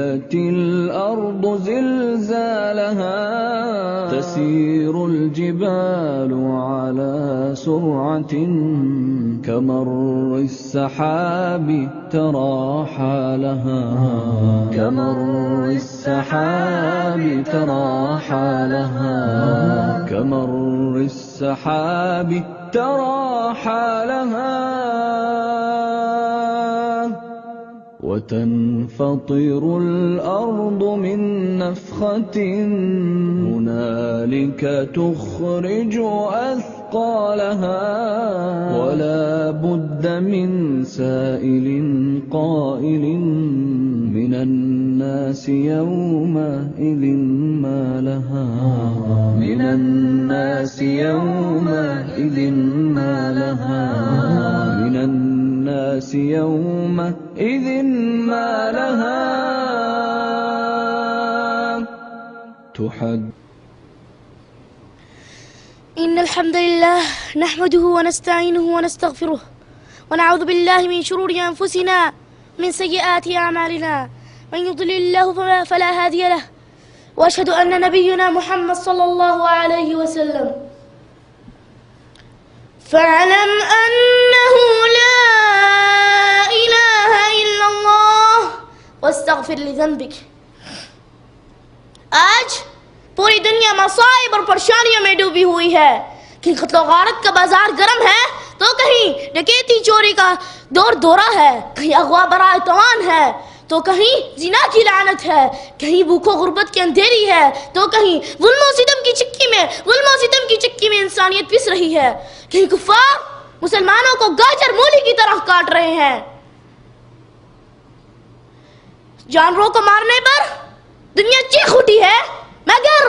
وَأَزْلِفَتِ الْأَرْضُ زِلْزَالَهَا تَسِيرُ الْجِبَالُ عَلَى سُرْعَةٍ كَمَرِّ السَّحَابِ تَرَى حَالَهَا كَمَرِّ السَّحَابِ تَرَى حَالَهَا كَمَرِّ السَّحَابِ تَرَى حَالَهَا وتنفطر الأرض من نفخة هنالك تخرج أثقالها ولا بد من سائل قائل من الناس يومئذ ما لها من الناس يومئذ ما لها من الناس يومئذ ما لها تحد. إن الحمد لله نحمده ونستعينه ونستغفره ونعوذ بالله من شرور أنفسنا من سيئات أعمالنا من يضلل الله فلا هادي له وأشهد أن نبينا محمد صلى الله عليه وسلم فاعلم أنه لا إله إلا الله واستغفر لذنبك. آج پوری دنیا مصائب اور پریشانیوں میں ڈوبی ہوئی ہے. کہیں قتل و غارت کا بازار گرم ہے تو کہیں ڈکیتی چوری کا دور دورہ ہے, کہیں اغوا برائے توان ہے تو کہیں زنا کی لعنت ہے, کہیں بھوک و غربت کی اندھیری ہے تو کہیں ظلم و ستم کی چکی میں انسانیت پس رہی ہے, کہیں کفار مسلمانوں کو گاجر مولی کی طرح کاٹ رہے ہیں. جانوروں کو مارنے پر دنیا چیخ اٹھی ہے مگر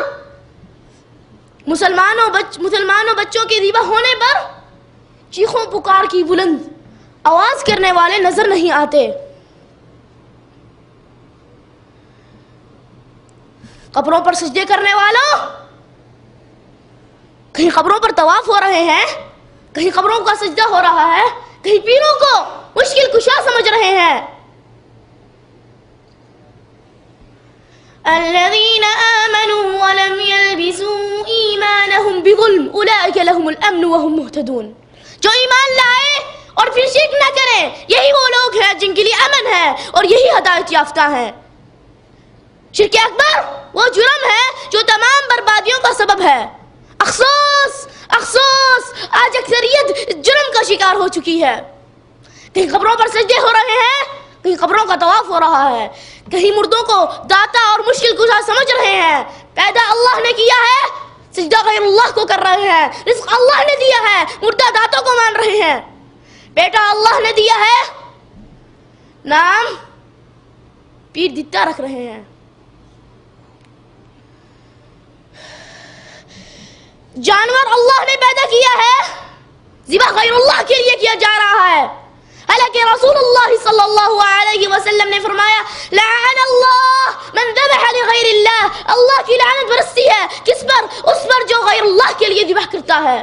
مسلمانوں بچوں کی ذبح ہونے پر چیخوں پکار کی بلند آواز کرنے والے نظر نہیں آتے. قبروں پر سجدے کرنے والوں, کہیں قبروں پر طواف ہو رہے ہیں, کہیں قبروں کا سجدہ ہو رہا ہے, کہیں پیروں کو مشکل کشا سمجھ رہے ہیں. الذين آمنوا ولم يلبسوا إيمانهم بظلم أولئك لهم الأمن وهم مهتدون. جو ایمان لائے اور پھر شرک نہ کریں یہی وہ لوگ ہیں جن کے لیے امن ہے اور یہی ہدایت یافتہ ہیں. شرک اکبر وہ جرم ہے جو تمام بربادیوں کا سبب ہے. افسوس افسوس آج اکثریت جرم کا شکار ہو چکی ہے. کہیں قبروں پر سجدے ہو رہے ہیں, کہیں قبروں کا طواف ہو رہا ہے, کہیں مردوں کو داتا اور مشکل کشا سمجھ رہے ہیں. پیدا اللہ نے کیا ہے, سجدہ غیر اللہ کو کر رہے ہیں. رزق اللہ نے دیا ہے, مردہ داتوں کو مان رہے ہیں. بیٹا اللہ نے دیا ہے, نام پیر دتا رکھ رہے ہیں. جانور اللہ نے پیدا کیا ہے, ذبح غیر اللہ کے لیے کیا جا رہا ہے. حالانکہ رسول اللہ صلی اللہ علیہ وسلم نے فرمایا لعن اللہ من ذبح لغیر اللہ. اللہ کی لعنت برستی ہے کس پر؟ اس پر جو غیر اللہ کے لیے ذبح کرتا ہے.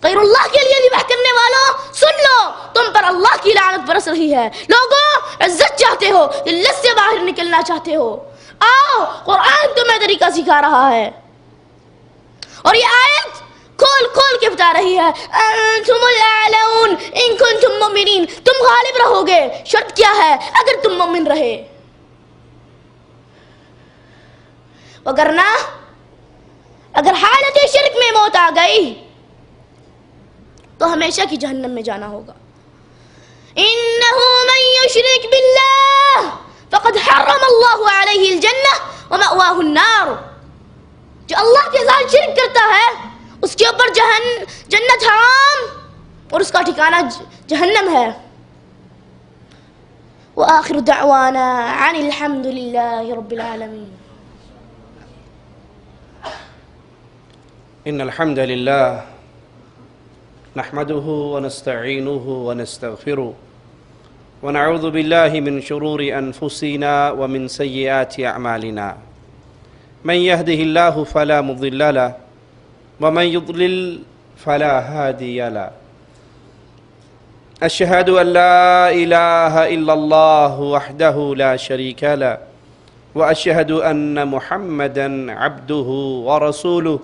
غیر اللہ کے لیے ذبح کرنے والوں سن لو, تم پر اللہ کی لعنت برس رہی ہے. لوگوں عزت چاہتے ہو, ذلت سے باہر نکلنا چاہتے ہو, آؤ قرآن تمہیں طریقہ سکھا رہا ہے. اور یہ آیت کھول کھول کے بتا رہی ہے انتم الاعلون ان کنتم مؤمنین, تم غالب رہو گے. شرط کیا ہے؟ اگر تم مومن رہے, وگرنہ اگر حالت شرک میں موت آ گئی تو ہمیشہ کی جہنم میں جانا ہوگا. انہ من یشرک باللہ فقد حرم اللہ علیہ الجنہ ومأواہ النار. جو اللہ کے ساتھ شرک کرتا ہے اس کے اوپر جنت حرام اور اس کا ٹھکانہ جہنم ہے. وآخر دعوانا عن الحمد لله رب العالمين. إن الحمد لله نحمده ونستعينه ونستغفره ونعوذ بالله من شرور أنفسنا ومن سيئات أعمالنا. من يهده الله فلا مضل له ومن يضلل فلا هادي له. أشهد أن لا إله إلا الله وحده لا شريك له وأشهد أن محمدًا عبده ورسوله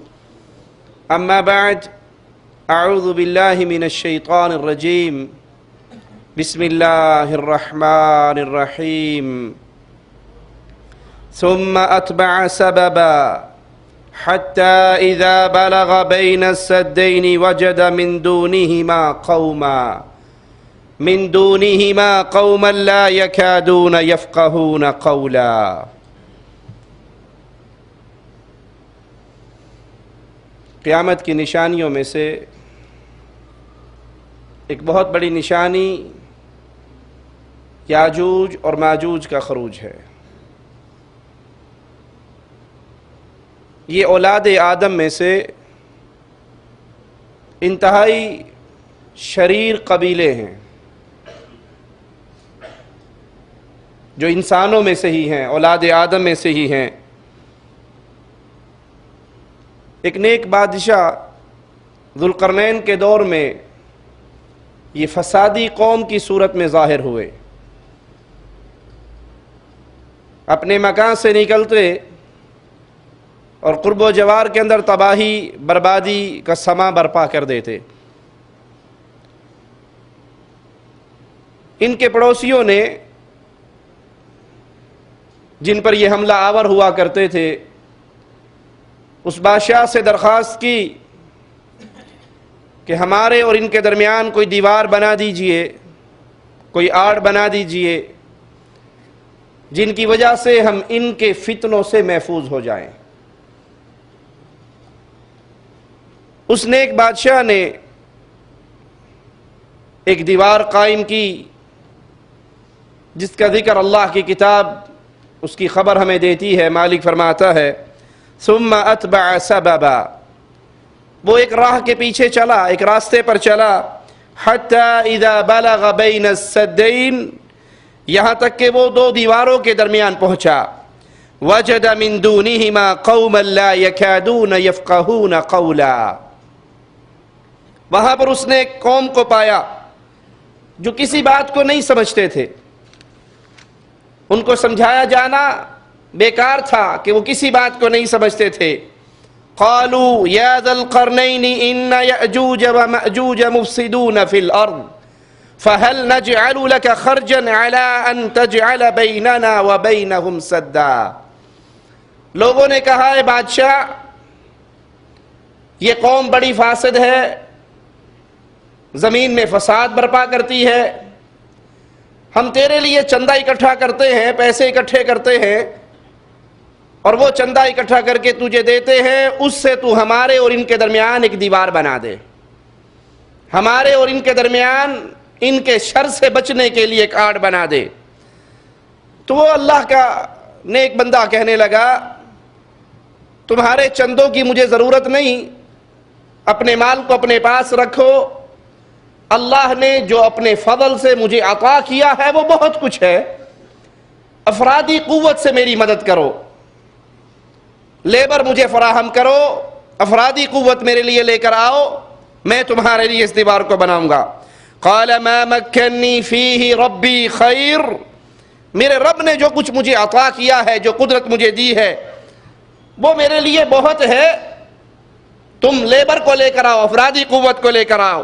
أما بعد أعوذ بالله من الشيطان الرجيم بسم الله الرحمن الرحيم ثم أتبع سببا حتى إذا بلغ بين السدين وجد من دونهما قوما لا يكادون يفقهون قولا. قیامت کی نشانیوں میں سے ایک بہت بڑی نشانی یاجوج اور ماجوج کا خروج ہے. یہ اولاد آدم میں سے انتہائی شریر قبیلے ہیں جو انسانوں میں سے ہی ہیں، اولاد آدم میں سے ہی ہیں. ایک نیک بادشاہ ذوالقرنین کے دور میں یہ فسادی قوم کی صورت میں ظاہر ہوئے. اپنے مکان سے نکلتے اور قرب و جوار کے اندر تباہی بربادی کا سما برپا کر دیتے. ان کے پڑوسیوں نے جن پر یہ حملہ آور ہوا کرتے تھے اس بادشاہ سے درخواست کی کہ ہمارے اور ان کے درمیان کوئی دیوار بنا دیجئے، کوئی آڑ بنا دیجئے جن کی وجہ سے ہم ان کے فتنوں سے محفوظ ہو جائیں. اس نیک بادشاہ نے ایک دیوار قائم کی جس کا ذکر اللہ کی کتاب اس کی خبر ہمیں دیتی ہے. مالک فرماتا ہے ثم اتبع سببا، وہ ایک راہ کے پیچھے چلا، ایک راستے پر چلا، حتی اذا بلغ بین السدین، یہاں تک کہ وہ دو دیواروں کے درمیان پہنچا. وجد من دونہما قوما لا یکادون یفقہون قولا، وہاں پر اس نے ایک قوم کو پایا جو کسی بات کو نہیں سمجھتے تھے. ان کو سمجھایا جانا بیکار تھا کہ وہ کسی بات کو نہیں سمجھتے تھے. قالوا یا ذا القرنین ان یأجوج ومأجوج مفسدون فی الارض فهل نجعل لك خرجا على ان تجعل بیننا وبینہم سدا. لوگوں نے کہا اے بادشاہ یہ قوم بڑی فاسد ہے، زمین میں فساد برپا کرتی ہے، ہم تیرے لیے چندہ اکٹھا کرتے ہیں، پیسے اکٹھے کرتے ہیں اور وہ چندہ اکٹھا کر کے تجھے دیتے ہیں، اس سے تو ہمارے اور ان کے درمیان ایک دیوار بنا دے، ہمارے اور ان کے درمیان ان کے شر سے بچنے کے لیے ایک آڑ بنا دے. تو وہ اللہ کا نیک بندہ کہنے لگا تمہارے چندوں کی مجھے ضرورت نہیں، اپنے مال کو اپنے پاس رکھو، اللہ نے جو اپنے فضل سے مجھے عطا کیا ہے وہ بہت کچھ ہے، افرادی قوت سے میری مدد کرو، لیبر مجھے فراہم کرو، افرادی قوت میرے لیے لے کر آؤ، میں تمہارے لیے اس دیوار کو بناؤں گا. قال ما مکنی فیہ ربی خیر، میرے رب نے جو کچھ مجھے عطا کیا ہے، جو قدرت مجھے دی ہے وہ میرے لیے بہت ہے، تم لیبر کو لے کر آؤ، افرادی قوت کو لے کر آؤ.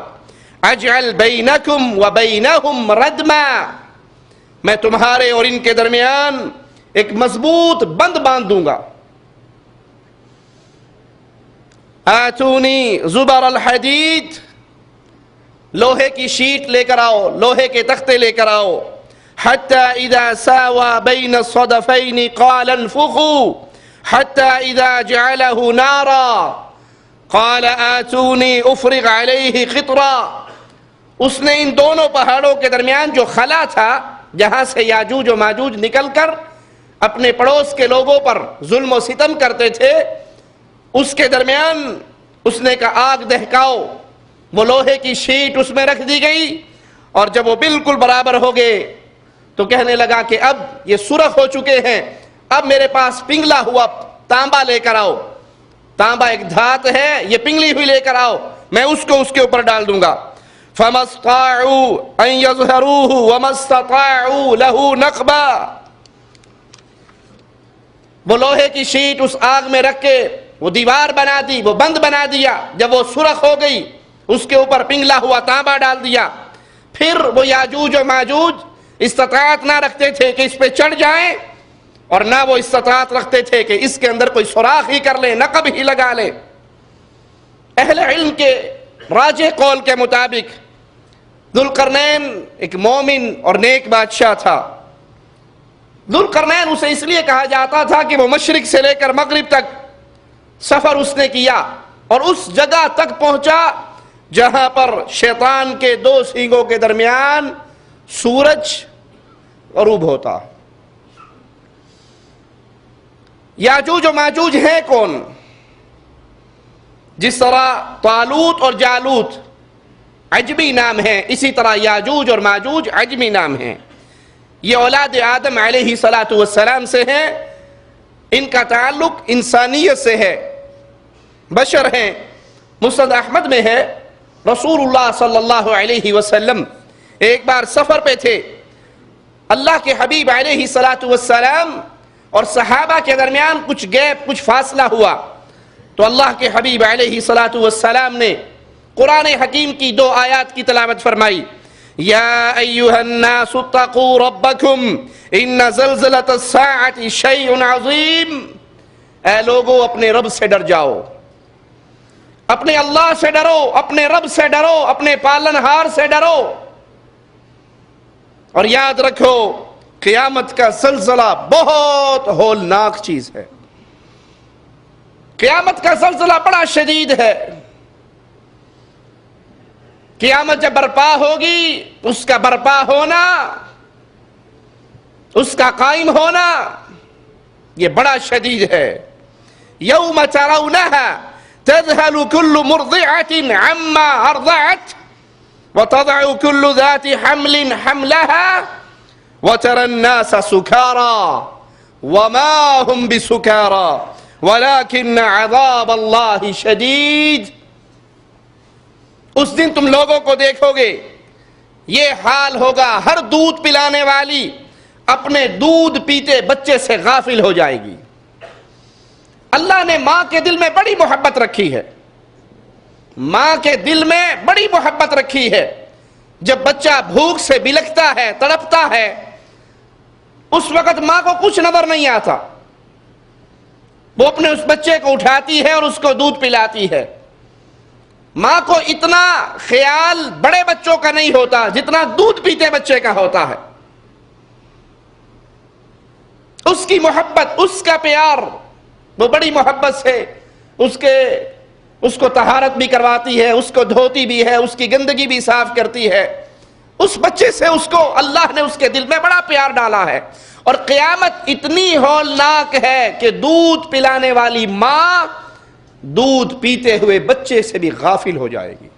اجعل بینکم وبینہم ردما، میں تمہارے اور ان کے درمیان ایک مضبوط بند باندھ دوں گا. آتونی زبر الحدید، لوہے کی شیٹ لے کر آؤ، لوہے کے تختے لے کر آؤ. حتی اذا ساوى بین الصدفین قال انفخوا حتی اذا جعلہ نارا قال آتونی افرغ علیہ قطرا. اس نے ان دونوں پہاڑوں کے درمیان جو خلا تھا جہاں سے یاجوج و ماجوج نکل کر اپنے پڑوس کے لوگوں پر ظلم و ستم کرتے تھے، اس کے درمیان اس نے کہا آگ دہکاؤ. وہ لوہے کی شیٹ اس میں رکھ دی گئی اور جب وہ بالکل برابر ہو گئے تو کہنے لگا کہ اب یہ سرخ ہو چکے ہیں، اب میرے پاس پنگلا ہوا تانبا لے کر آؤ. تانبا ایک دھات ہے، یہ پنگلی ہوئی لے کر آؤ، میں اس کو اس کے اوپر ڈال دوں گا. فَمَا اسْطَاعُوا أَن يَظْهَرُوهُ وَمَا اسْتَطَاعُوا لَهُ نَقْبًا. وہ لوہے کی شیٹ اس آگ میں رکھ کے وہ دیوار بنا دی، وہ بند بنا دیا، جب وہ سرخ ہو گئی اس کے اوپر پنگلا ہوا تانبا ڈال دیا. پھر وہ یاجوج و ماجوج استطاعت نہ رکھتے تھے کہ اس پہ چڑھ جائیں، اور نہ وہ استطاعت رکھتے تھے کہ اس کے اندر کوئی سوراخ ہی کر لیں، نقب ہی لگا لیں. اہل علم کے راجح قول کے مطابق ذوالقرنین ایک مومن اور نیک بادشاہ تھا. ذوالقرنین اسے اس لیے کہا جاتا تھا کہ وہ مشرق سے لے کر مغرب تک سفر اس نے کیا اور اس جگہ تک پہنچا جہاں پر شیطان کے دو سینگوں کے درمیان سورج غروب ہوتا. یاجوج و ماجوج ہیں کون؟ جس طرح طالوت اور جالوت عجمی نام ہیں، اسی طرح یاجوج اور ماجوج عجمی نام ہیں. یہ اولاد آدم علیہ السلام سے ہیں، ان کا تعلق انسانیت سے ہے، بشر ہیں. مسند احمد میں ہے رسول اللہ صلی اللہ علیہ وسلم ایک بار سفر پہ تھے. اللہ کے حبیب علیہ السلام اور صحابہ کے درمیان کچھ گیپ، کچھ فاصلہ ہوا، تو اللہ کے حبیب علیہ السلام نے قرآن حکیم کی 2 آیات کی تلاوت فرمائی. یا ایھا الناس اتقوا ربکم ان زلزلۃ الساعۃ شیء عظیم. اے لوگو اپنے رب سے ڈر جاؤ، اپنے اللہ سے ڈرو، اپنے رب سے ڈرو، اپنے پالنہار سے ڈرو، اور یاد رکھو قیامت کا زلزلہ بہت ہولناک چیز ہے. قیامت کا زلزلہ بڑا شدید ہے. قیامت جب برپا ہوگی، اس کا برپا ہونا، اس کا قائم ہونا، یہ بڑا شدید ہے. یوم ترونہا تذہل کل مرضعۃ عما ارضعت وتضع کل ذات حمل حملها وترى الناس سکارى وما هم بسکارى ولكن عذاب اللہ شدید. اس دن تم لوگوں کو دیکھو گے، یہ حال ہوگا، ہر دودھ پلانے والی اپنے دودھ پیتے بچے سے غافل ہو جائے گی. اللہ نے ماں کے دل میں بڑی محبت رکھی ہے، ماں کے دل میں بڑی محبت رکھی ہے. جب بچہ بھوک سے بلکتا ہے، تڑپتا ہے، اس وقت ماں کو کچھ نظر نہیں آتا، وہ اپنے اس بچے کو اٹھاتی ہے اور اس کو دودھ پلاتی ہے. ماں کو اتنا خیال بڑے بچوں کا نہیں ہوتا جتنا دودھ پیتے بچے کا ہوتا ہے. اس کی محبت، اس کا پیار، وہ بڑی محبت سے اس کو طہارت بھی کرواتی ہے، اس کو دھوتی بھی ہے، اس کی گندگی بھی صاف کرتی ہے. اس بچے سے اس کو اللہ نے اس کے دل میں بڑا پیار ڈالا ہے. اور قیامت اتنی ہولناک ہے کہ دودھ پلانے والی ماں دودھ پیتے ہوئے بچے سے بھی غافل ہو جائے گی،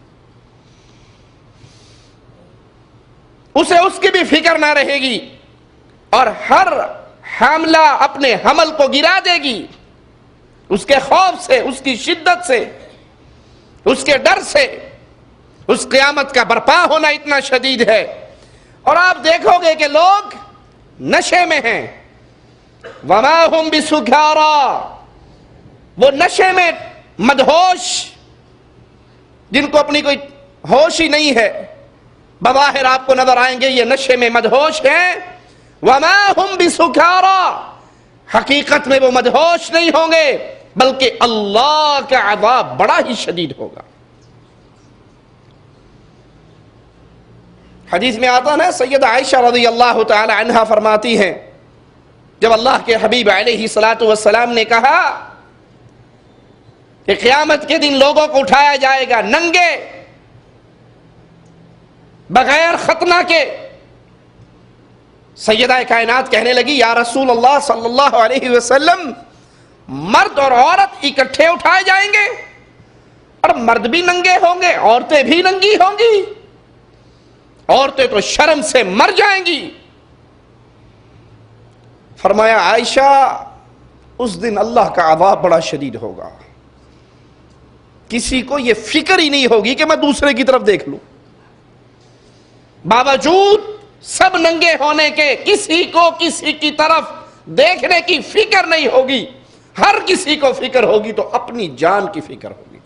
اسے اس کی بھی فکر نہ رہے گی، اور ہر حاملہ اپنے حمل کو گرا دے گی اس کے خوف سے، اس کی شدت سے، اس کے ڈر سے. اس قیامت کا برپا ہونا اتنا شدید ہے. اور آپ دیکھو گے کہ لوگ نشے میں ہیں. وما هم بسکارى، وہ نشے میں مدہوش، جن کو اپنی کوئی ہوش ہی نہیں ہے، بظاہر آپ کو نظر آئیں گے یہ نشے میں مدہوش ہیں. وما هم بسکارى، حقیقت میں وہ مدہوش نہیں ہوں گے، بلکہ اللہ کا عذاب بڑا ہی شدید ہوگا. حدیث میں آتا نا، سیدہ عائشہ رضی اللہ تعالی عنہا فرماتی ہیں، جب اللہ کے حبیب علیہ السلام نے کہا کہ قیامت کے دن لوگوں کو اٹھایا جائے گا ننگے، بغیر ختنہ کے، سیدہ کائنات کہنے لگی یا رسول اللہ صلی اللہ علیہ وسلم، مرد اور عورت اکٹھے اٹھائے جائیں گے، اور مرد بھی ننگے ہوں گے، عورتیں بھی ننگی ہوں گی، عورتیں تو شرم سے مر جائیں گی. فرمایا عائشہ اس دن اللہ کا عذاب بڑا شدید ہوگا، کسی کو یہ فکر ہی نہیں ہوگی کہ میں دوسرے کی طرف دیکھ لوں. باوجود سب ننگے ہونے کے کسی کو کسی کی طرف دیکھنے کی فکر نہیں ہوگی، ہر کسی کو فکر ہوگی تو اپنی جان کی فکر ہوگی۔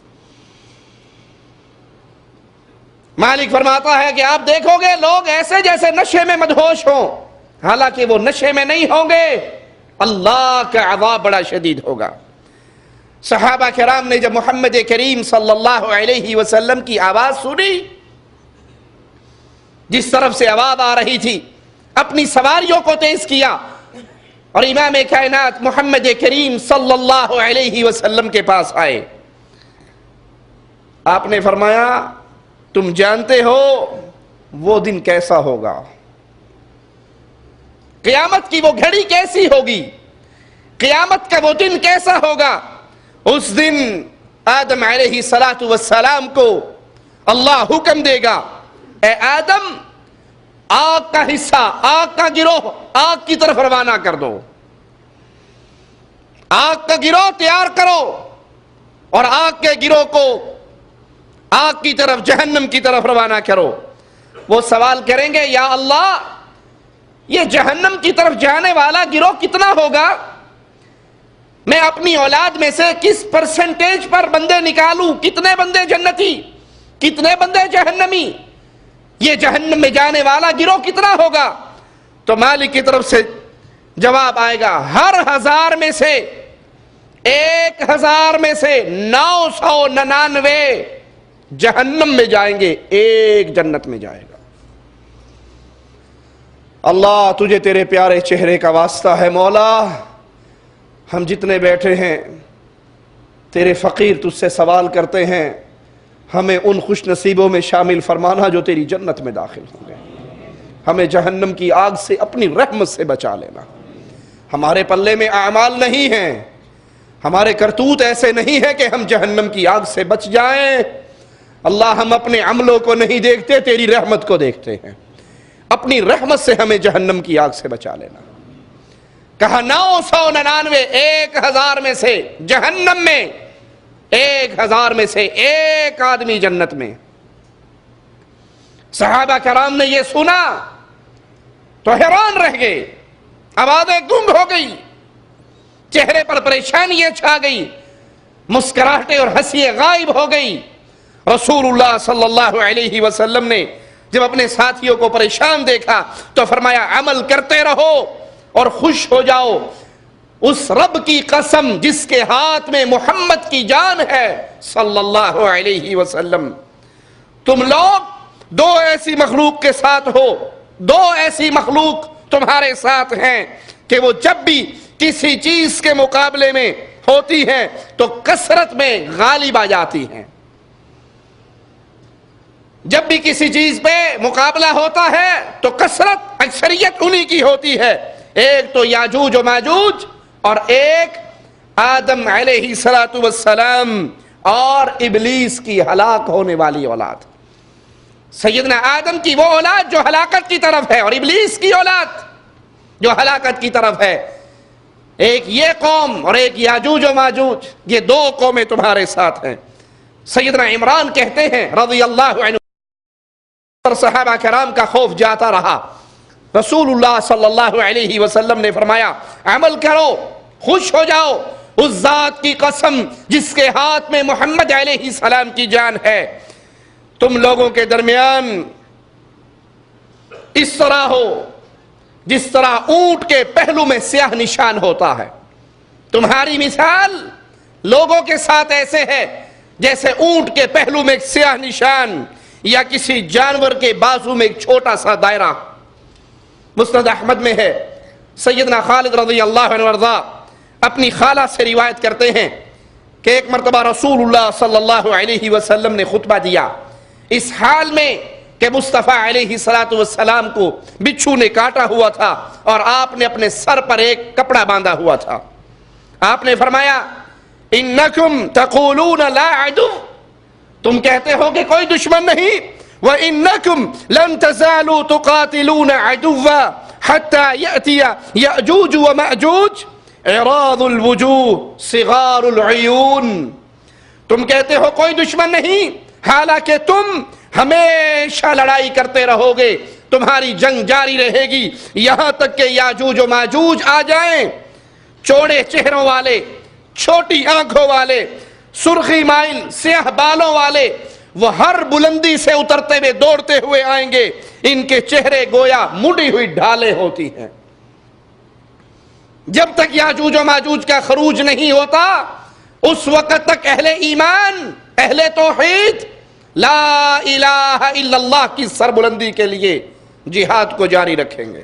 مالک فرماتا ہے کہ آپ دیکھو گے لوگ ایسے جیسے نشے میں مدہوش ہوں، حالانکہ وہ نشے میں نہیں ہوں گے، اللہ کا عذاب بڑا شدید ہوگا۔ صحابہ کرام نے جب محمد کریم صلی اللہ علیہ وسلم کی آواز سنی، جس طرف سے آواز آ رہی تھی، اپنی سواریوں کو تیز کیا اور امام کائنات محمد کریم صلی اللہ علیہ وسلم کے پاس آئے۔ آپ نے فرمایا تم جانتے ہو وہ دن کیسا ہوگا، قیامت کی وہ گھڑی کیسی ہوگی، قیامت کا وہ دن کیسا ہوگا۔ اس دن آدم علیہ السلام کو اللہ حکم دے گا، اے آدم آگ کا حصہ، آگ کا گروہ آگ کی طرف روانہ کر دو، آگ کا گروہ تیار کرو اور آگ کے گروہ کو آگ کی طرف، جہنم کی طرف روانہ کرو۔ وہ سوال کریں گے یا اللہ یہ جہنم کی طرف جانے والا گروہ کتنا ہوگا، میں اپنی اولاد میں سے کس پرسنٹیج پر بندے نکالوں، کتنے بندے جنتی کتنے بندے جہنمی، یہ جہنم میں جانے والا گروہ کتنا ہوگا؟ تو مالک کی طرف سے جواب آئے گا ہر 1000 میں سے 1000 میں سے 999 جہنم میں جائیں گے، ایک جنت میں جائے گا۔ اللہ تجھے تیرے پیارے چہرے کا واسطہ ہے مولا، ہم جتنے بیٹھے ہیں تیرے فقیر تجھ سے سوال کرتے ہیں، ہمیں ان خوش نصیبوں میں شامل فرمانا جو تیری جنت میں داخل ہوں گے، ہمیں جہنم کی آگ سے اپنی رحمت سے بچا لینا۔ ہمارے پلے میں اعمال نہیں ہیں، ہمارے کرتوت ایسے نہیں ہیں کہ ہم جہنم کی آگ سے بچ جائیں۔ اللہ ہم اپنے عملوں کو نہیں دیکھتے، تیری رحمت کو دیکھتے ہیں، اپنی رحمت سے ہمیں جہنم کی آگ سے بچا لینا۔ کہا 999 1000 میں سے جہنم میں، 1000 میں سے ایک آدمی جنت میں۔ صحابہ کرام نے یہ سنا تو حیران رہ گئے، آوازیں گم ہو گئی، چہرے پر پریشانیاں چھا گئی، مسکراہٹیں اور ہنسیاں غائب ہو گئی۔ رسول اللہ صلی اللہ علیہ وسلم نے جب اپنے ساتھیوں کو پریشان دیکھا تو فرمایا عمل کرتے رہو اور خوش ہو جاؤ، اس رب کی قسم جس کے ہاتھ میں محمد کی جان ہے صلی اللہ علیہ وسلم، تم لوگ 2 ایسی مخلوق کے ساتھ ہو، 2 ایسی مخلوق تمہارے ساتھ ہیں کہ وہ جب بھی کسی چیز کے مقابلے میں ہوتی ہیں تو کثرت میں غالب آ جاتی ہیں۔ جب بھی کسی چیز پہ مقابلہ ہوتا ہے تو کثرت اکثریت انہی کی ہوتی ہے، ایک تو یاجوج و ماجوج اور ایک آدم علیہ السلام اور ابلیس کی ہلاک ہونے والی اولاد۔ سیدنا آدم کی وہ اولاد جو ہلاکت کی طرف ہے اور ابلیس کی اولاد جو ہلاکت کی طرف ہے، ایک یہ قوم اور ایک یاجوج و ماجوج، یہ 2 قومیں تمہارے ساتھ ہیں۔ سیدنا عمران کہتے ہیں رضی اللہ عنہ، اور صحابہ کرام کا خوف جاتا رہا، رسول اللہ صلی اللہ علیہ وسلم نے فرمایا عمل کرو، خوش ہو جاؤ، اس ذات کی قسم جس کے ہاتھ میں محمد علیہ السلام کی جان ہے، تم لوگوں کے درمیان اس طرح ہو جس طرح اونٹ کے پہلو میں سیاہ نشان ہوتا ہے، تمہاری مثال لوگوں کے ساتھ ایسے ہے جیسے اونٹ کے پہلو میں ایک سیاہ نشان یا کسی جانور کے بازو میں ایک چھوٹا سا دائرہ۔ مسند احمد میں ہے، سیدنا خالد رضی اللہ عنہ وارضا اپنی خالہ سے روایت کرتے ہیں کہ ایک مرتبہ رسول اللہ صلی اللہ علیہ وسلم نے خطبہ دیا اس حال میں کہ مصطفیٰ علیہ السلام کو بچھو نے کاٹا ہوا تھا اور آپ نے اپنے سر پر ایک کپڑا باندھا ہوا تھا۔ آپ نے فرمایا انکم تقولون لا عدو، تم کہتے ہو کہ کوئی دشمن نہیں، وَإِنَّكُمْ لَن تَزَالُوا تُقَاتِلُونَ عَدُوًّا حَتَّى يَأْتِيَ يَأْجُوجُ وَمَأْجُوجُ عِرَاضُ الْوُجُوهِ صِغَارُ الْعُيُونِ، تم کہتے ہو کوئی دشمن نہیں، حالانکہ تم ہمیشہ لڑائی کرتے رہو گے تمہاری جنگ جاری رہے گی یہاں تک کہ یاجوج و ماجوج آ جائیں، چوڑے چہروں والے، چھوٹی آنکھوں والے، سرخی مائل سیاہ بالوں والے، وہ ہر بلندی سے اترتے ہوئے دوڑتے ہوئے آئیں گے، ان کے چہرے گویا مڑی ہوئی ڈھالیں ہوتی ہیں۔ جب تک یاجوج و ماجوج کا خروج نہیں ہوتا اس وقت تک اہل ایمان، اہل توحید لا الہ الا اللہ کی سربلندی کے لیے جہاد کو جاری رکھیں گے۔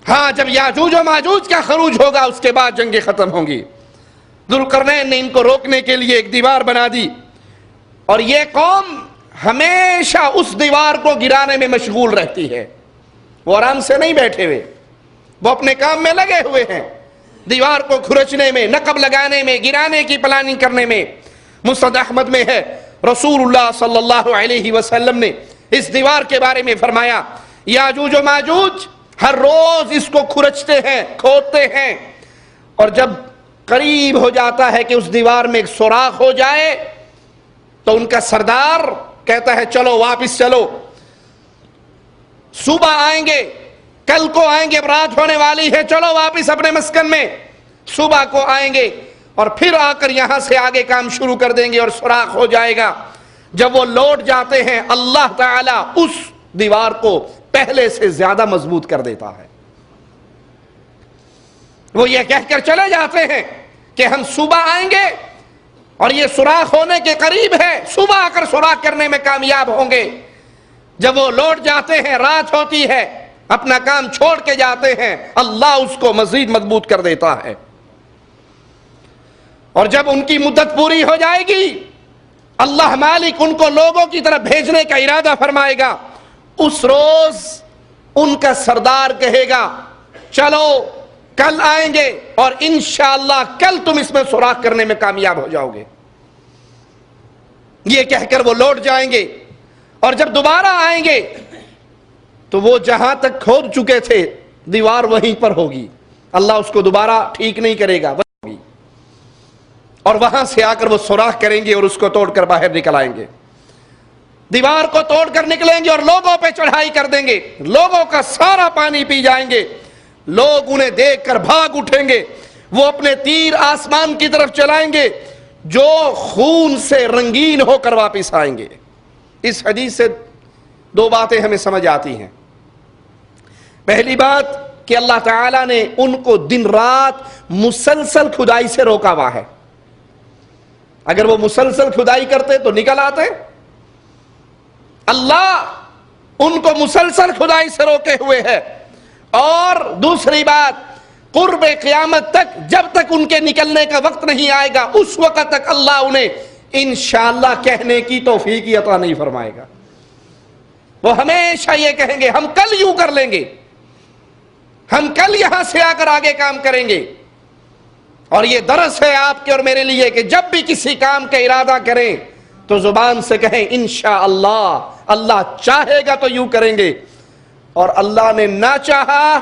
ہاں جب یاجوج و ماجوج کا خروج ہوگا اس کے بعد جنگیں ختم ہوں گی۔ ذوالقرنین نے ان کو روکنے کے لیے ایک دیوار بنا دی، اور یہ قوم ہمیشہ اس دیوار کو گرانے میں مشغول رہتی ہے، وہ آرام سے نہیں بیٹھے ہوئے، وہ اپنے کام میں لگے ہوئے ہیں، دیوار کو کھرچنے میں، نقب لگانے میں، گرانے کی پلاننگ کرنے میں۔ مسند احمد میں ہے رسول اللہ صلی اللہ علیہ وسلم نے اس دیوار کے بارے میں فرمایا، یاجوج و ماجوج ہر روز اس کو کھرچتے ہیں، کھودتے ہیں، اور جب قریب ہو جاتا ہے کہ اس دیوار میں ایک سوراخ ہو جائے تو ان کا سردار کہتا ہے چلو واپس چلو، صبح آئیں گے، کل کو آئیں گے، رات ہونے والی ہے، چلو واپس اپنے مسکن میں۔ صبح کو آئیں گے اور پھر آ کر یہاں سے آگے کام شروع کر دیں گے اور سوراخ ہو جائے گا۔ جب وہ لوٹ جاتے ہیں اللہ تعالیٰ اس دیوار کو پہلے سے زیادہ مضبوط کر دیتا ہے۔ وہ یہ کہہ کر چلے جاتے ہیں کہ ہم صبح آئیں گے اور یہ سوراخ ہونے کے قریب ہے، صبح آ کر سوراخ کرنے میں کامیاب ہوں گے۔ جب وہ لوٹ جاتے ہیں، رات ہوتی ہے، اپنا کام چھوڑ کے جاتے ہیں، اللہ اس کو مزید مضبوط کر دیتا ہے۔ اور جب ان کی مدت پوری ہو جائے گی اللہ مالک ان کو لوگوں کی طرف بھیجنے کا ارادہ فرمائے گا۔ اس روز ان کا سردار کہے گا چلو کل آئیں گے اور انشاءاللہ کل تم اس میں سوراخ کرنے میں کامیاب ہو جاؤ گے۔ یہ کہہ کر وہ لوٹ جائیں گے، اور جب دوبارہ آئیں گے تو وہ جہاں تک کھود چکے تھے دیوار وہیں پر ہوگی، اللہ اس کو دوبارہ ٹھیک نہیں کرے گا، ہوگی، اور وہاں سے آ کر وہ سوراخ کریں گے اور اس کو توڑ کر باہر نکل آئیں گے۔ دیوار کو توڑ کر نکلیں گے اور لوگوں پہ چڑھائی کر دیں گے، لوگوں کا سارا پانی پی جائیں گے، لوگ انہیں دیکھ کر بھاگ اٹھیں گے، وہ اپنے تیر آسمان کی طرف چلائیں گے جو خون سے رنگین ہو کر واپس آئیں گے۔ اس حدیث سے دو باتیں ہمیں سمجھ آتی ہیں۔ پہلی بات کہ اللہ تعالیٰ نے ان کو دن رات مسلسل کھدائی سے روکا ہوا ہے، اگر وہ مسلسل کھدائی کرتے تو نکل آتے۔ اللہ ان کو مسلسل کھدائی سے روکے ہوئے ہے۔ اور دوسری بات، قرب قیامت تک جب تک ان کے نکلنے کا وقت نہیں آئے گا اس وقت تک اللہ انہیں انشاءاللہ کہنے کی توفیق عطا نہیں فرمائے گا۔ وہ ہمیشہ یہ کہیں گے ہم کل یوں کر لیں گے، ہم کل یہاں سے آ کر آگے کام کریں گے۔ اور یہ درس ہے آپ کے اور میرے لیے کہ جب بھی کسی کام کا ارادہ کریں تو زبان سے کہیں انشاءاللہ، اللہ چاہے گا تو یوں کریں گے، اور اللہ نے نہ چاہا،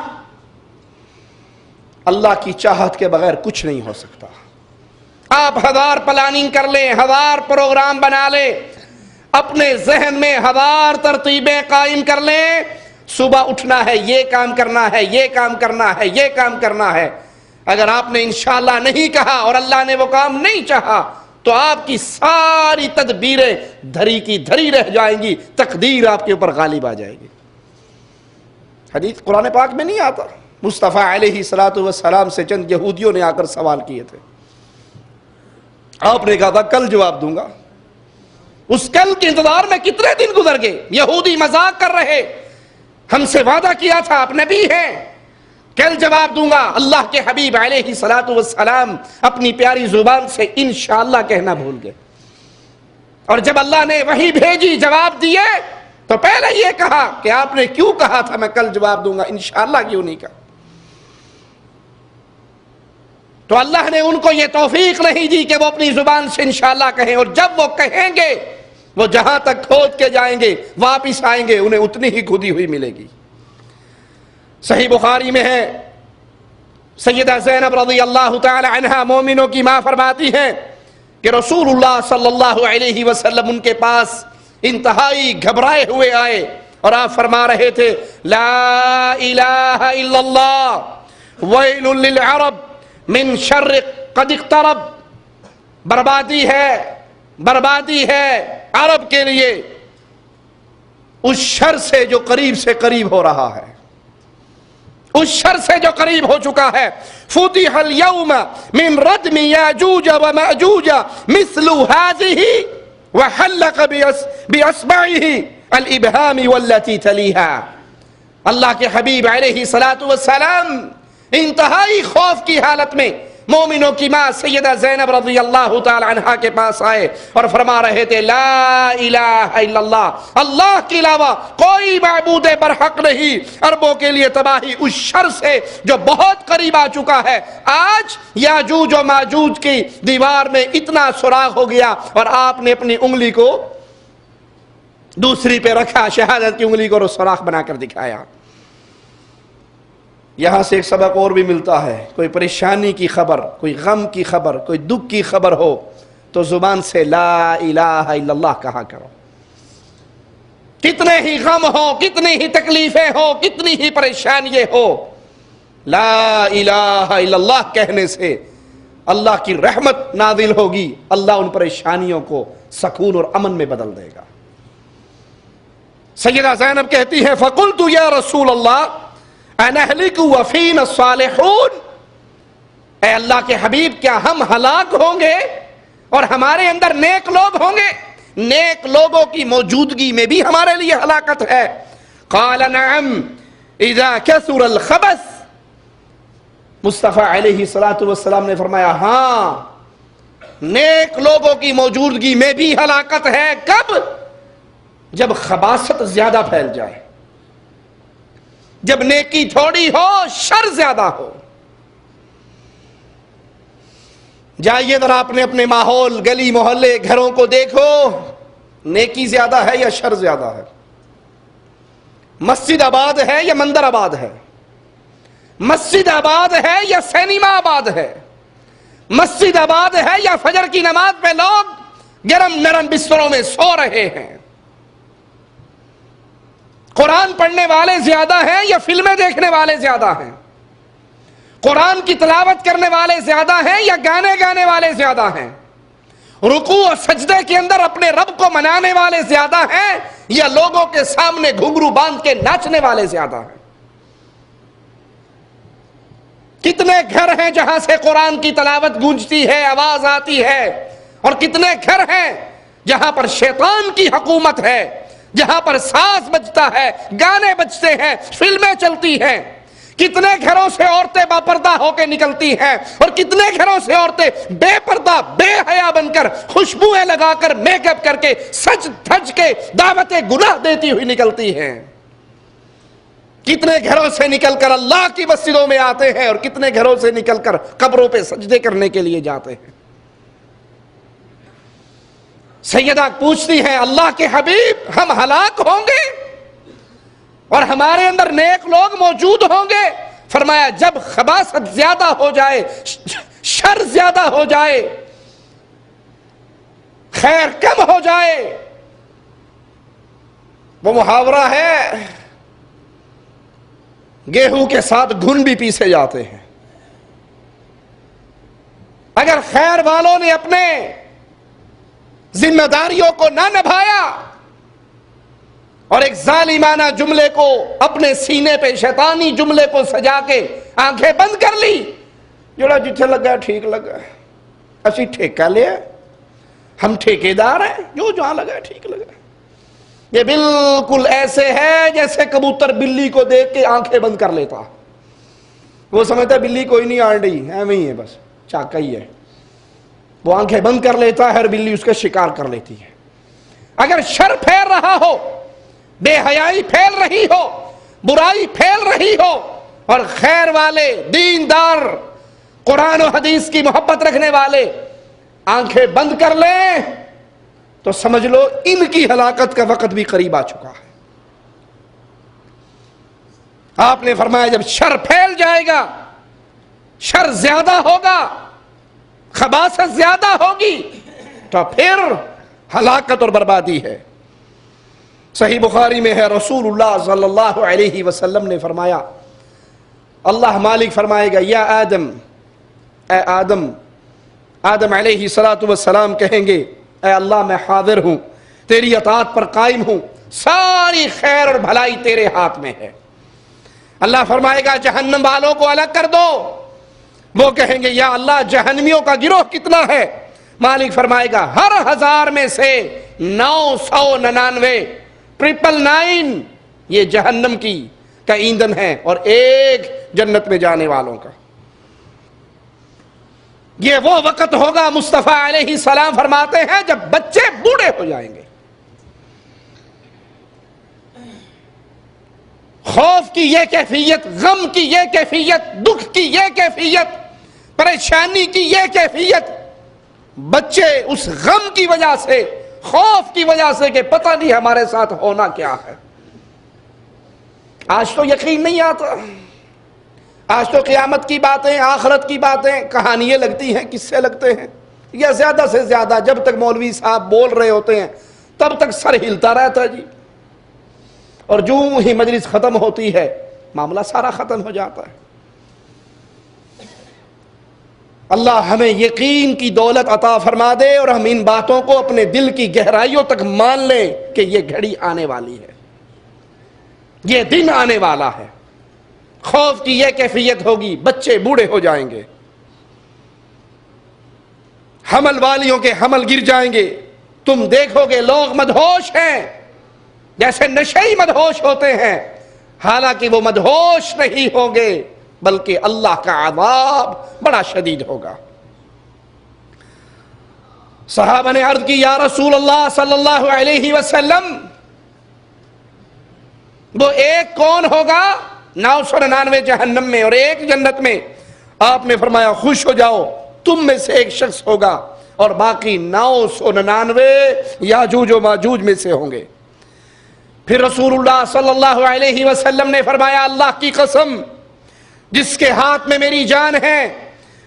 اللہ کی چاہت کے بغیر کچھ نہیں ہو سکتا۔ آپ ہزار پلاننگ کر لیں، ہزار پروگرام بنا لیں، اپنے ذہن میں ہزار ترتیبیں قائم کر لیں، صبح اٹھنا ہے، یہ کام کرنا ہے، یہ کام کرنا ہے، یہ کام کرنا ہے، اگر آپ نے انشاءاللہ نہیں کہا اور اللہ نے وہ کام نہیں چاہا تو آپ کی ساری تدبیریں دھری کی دھری رہ جائیں گی، تقدیر آپ کے اوپر غالب آ جائے گی۔ حدیث قرآن پاک میں نہیں آتا؟ مصطفیٰ علیہ السلام سے چند یہودیوں نے آ کر سوال کیے تھے، آپ نے کہا تھا کل جواب دوں گا۔ اس کل کے انتظار میں کتنے دن گزر گئے، یہودی مذاق کر رہے، ہم سے وعدہ کیا تھا آپ نبی ہیں، کل جواب دوں گا۔ اللہ کے حبیب علیہ السلام اپنی پیاری زبان سے انشاءاللہ کہنا بھول گئے، اور جب اللہ نے وحی بھیجی جواب دیے تو پہلے یہ کہا کہ آپ نے کیوں کہا تھا میں کل جواب دوں گا، انشاءاللہ کیوں نہیں کہا؟ تو اللہ نے ان کو یہ توفیق نہیں دی کہ وہ اپنی زبان سے انشاءاللہ کہیں، اور جب وہ کہیں گے وہ جہاں تک کھود کے جائیں گے واپس آئیں گے انہیں اتنی ہی کھدی ہوئی ملے گی۔ صحیح بخاری میں ہے، سیدہ زینب رضی اللہ تعالی عنہا مومنوں کی ماں فرماتی ہیں کہ رسول اللہ صلی اللہ علیہ وسلم ان کے پاس انتہائی گھبرائے ہوئے آئے اور آپ فرما رہے تھے لا الہ الا اللہ ویل للعرب من شر قد اقترب، بربادی ہے عرب کے لیے اس شر سے جو قریب سے قریب ہو رہا ہے، اس شر سے جو قریب ہو چکا ہے۔ فتح اليوم من ردم یاجوج وماجوج مثل هذه وحلق باصبعه الابهام والتي تليها۔ اللہ کے حبیب علیہ الصلوۃ والسلام انتہائی خوف کی حالت میں مومنوں کی ماں سیدہ زینب رضی اللہ تعالی عنہا کے پاس آئے اور فرما رہے تھے لا الہ الا اللہ، اللہ کے علاوہ کوئی معبود برحق نہیں، عربوں کے لیے تباہی اس شر سے جو بہت قریب آ چکا ہے۔ آج یاجوج و ماجوج کی دیوار میں اتنا سوراخ ہو گیا اور آپ نے اپنی انگلی کو دوسری پہ رکھا، شہادت کی انگلی کو سوراخ بنا کر دکھایا۔ یہاں سے ایک سبق اور بھی ملتا ہے، کوئی پریشانی کی خبر، کوئی غم کی خبر، کوئی دکھ کی خبر ہو تو زبان سے لا الہ الا اللہ کہا کرو۔ کتنے ہی غم ہو، کتنی ہی تکلیفیں ہو، کتنی ہی پریشانیاں ہو، لا الہ الا اللہ کہنے سے اللہ کی رحمت نازل ہوگی، اللہ ان پریشانیوں کو سکون اور امن میں بدل دے گا۔ سیدہ زینب کہتی ہے فقلت یا رسول اللہ انہلک وفینا الصالحون، اے اللہ کے حبیب کیا ہم ہلاک ہوں گے اور ہمارے اندر نیک لوگ ہوں گے؟ نیک لوگوں کی موجودگی میں بھی ہمارے لیے ہلاکت ہے۔ قال نعم اذا کثر الخبث، مصطفیٰ علیہ الصلوۃ والسلام نے فرمایا ہاں نیک لوگوں کی موجودگی میں بھی ہلاکت ہے۔ کب؟ جب خباثت زیادہ پھیل جائے، جب نیکی تھوڑی ہو شر زیادہ ہو۔ جائیے ذرا اپنے ماحول، گلی محلے، گھروں کو دیکھو، نیکی زیادہ ہے یا شر زیادہ ہے؟ مسجد آباد ہے یا مندر آباد ہے؟ مسجد آباد ہے یا سینما آباد ہے؟ مسجد آباد ہے یا فجر کی نماز پہ لوگ گرم نرم بستروں میں سو رہے ہیں؟ قرآن پڑھنے والے زیادہ ہیں یا فلمیں دیکھنے والے زیادہ ہیں؟ قرآن کی تلاوت کرنے والے زیادہ ہیں یا گانے گانے والے زیادہ ہیں؟ رکوع اور سجدے کے اندر اپنے رب کو منانے والے زیادہ ہیں یا لوگوں کے سامنے گھنگرو باندھ کے ناچنے والے زیادہ ہیں؟ کتنے گھر ہیں جہاں سے قرآن کی تلاوت گونجتی ہے، آواز آتی ہے، اور کتنے گھر ہیں جہاں پر شیطان کی حکومت ہے، جہاں پر ساز بجتا ہے، گانے بجتے ہیں، فلمیں چلتی ہیں۔ کتنے گھروں سے عورتیں باپردہ ہو کے نکلتی ہیں اور کتنے گھروں سے عورتیں بے پردہ بے حیا بن کر خوشبوئیں لگا کر میک اپ کر کے سج دھج کے دعوت گناہ دیتی ہوئی نکلتی ہیں۔ کتنے گھروں سے نکل کر اللہ کی مسجدوں میں آتے ہیں اور کتنے گھروں سے نکل کر قبروں پہ سجدے کرنے کے لیے جاتے ہیں۔ سیدہ پوچھتی ہیں اللہ کے حبیب ہم ہلاک ہوں گے اور ہمارے اندر نیک لوگ موجود ہوں گے؟ فرمایا جب خباثت زیادہ ہو جائے، شر زیادہ ہو جائے، خیر کم ہو جائے، وہ محاورہ ہے گیہوں کے ساتھ گھن بھی پیسے جاتے ہیں۔ اگر خیر والوں نے اپنے ذمہ داریوں کو نہ نبھایا اور ایک ظالمانہ جملے کو اپنے سینے پہ شیطانی جملے کو سجا کے آنکھیں بند کر لی، جوڑا جتھے لگا ٹھیک لگا، اسی ٹھیکہ لیا، ہم ٹھیکیدار ہیں، جو جہاں لگا ٹھیک لگا۔ یہ بالکل ایسے ہے جیسے کبوتر بلی کو دیکھ کے آنکھیں بند کر لیتا، وہ سمجھتا ہے بلی کوئی نہیں آ رہی، ایویں ہی ہے، بس چاکا ہی ہے، وہ آنکھیں بند کر لیتا ہے اور بلی اس کا شکار کر لیتی ہے۔ اگر شر پھیل رہا ہو، بے حیائی پھیل رہی ہو، برائی پھیل رہی ہو، اور خیر والے دیندار قرآن و حدیث کی محبت رکھنے والے آنکھیں بند کر لیں تو سمجھ لو ان کی ہلاکت کا وقت بھی قریب آ چکا ہے۔ آپ نے فرمایا جب شر پھیل جائے گا، شر زیادہ ہوگا، خباثت زیادہ ہوگی، تو پھر ہلاکت اور بربادی ہے۔ صحیح بخاری میں ہے، رسول اللہ صلی اللہ علیہ وسلم نے فرمایا، اللہ مالک فرمائے گا یا آدم، اے آدم، آدم علیہ السلام کہیں گے اے اللہ میں حاضر ہوں، تیری اطاعت پر قائم ہوں، ساری خیر اور بھلائی تیرے ہاتھ میں ہے۔ اللہ فرمائے گا جہنم والوں کو الگ کر دو، وہ کہیں گے یا اللہ جہنمیوں کا گروہ کتنا ہے؟ مالک فرمائے گا ہر 1000 میں سے 999 999 یہ جہنم کا ایندھن ہے اور ایک جنت میں جانے والوں کا۔ یہ وہ وقت ہوگا، مصطفیٰ علیہ السلام فرماتے ہیں، جب بچے بوڑھے ہو جائیں گے۔ خوف کی یہ کیفیت، غم کی یہ کیفیت، دکھ کی یہ کیفیت، پریشانی کی یہ کیفیت، بچے اس غم کی وجہ سے، خوف کی وجہ سے کہ پتہ نہیں ہمارے ساتھ ہونا کیا ہے۔ آج تو یقین نہیں آتا، آج تو قیامت کی باتیں، آخرت کی باتیں کہانیاں لگتی ہیں، کس سے لگتے ہیں، یا زیادہ سے زیادہ جب تک مولوی صاحب بول رہے ہوتے ہیں تب تک سر ہلتا رہتا ہے جی، اور جو ہی مجلس ختم ہوتی ہے معاملہ سارا ختم ہو جاتا ہے۔ اللہ ہمیں یقین کی دولت عطا فرما دے اور ہم ان باتوں کو اپنے دل کی گہرائیوں تک مان لیں کہ یہ گھڑی آنے والی ہے، یہ دن آنے والا ہے۔ خوف کی یہ کیفیت ہوگی، بچے بوڑھے ہو جائیں گے، حمل والیوں کے حمل گر جائیں گے، تم دیکھو گے لوگ مدہوش ہیں جیسے نشئی مدہوش ہوتے ہیں، حالانکہ وہ مدہوش نہیں ہوں گے بلکہ اللہ کا عذاب بڑا شدید ہوگا۔ صحابہ نے عرض کی یا رسول اللہ صلی اللہ علیہ وسلم، وہ ایک کون ہوگا 999 جہنم میں اور ایک جنت میں؟ آپ نے فرمایا خوش ہو جاؤ، تم میں سے ایک شخص ہوگا اور باقی 999 یاجوج و ماجوج میں سے ہوں گے۔ پھر رسول اللہ صلی اللہ علیہ وسلم نے فرمایا اللہ کی قسم جس کے ہاتھ میں میری جان ہے،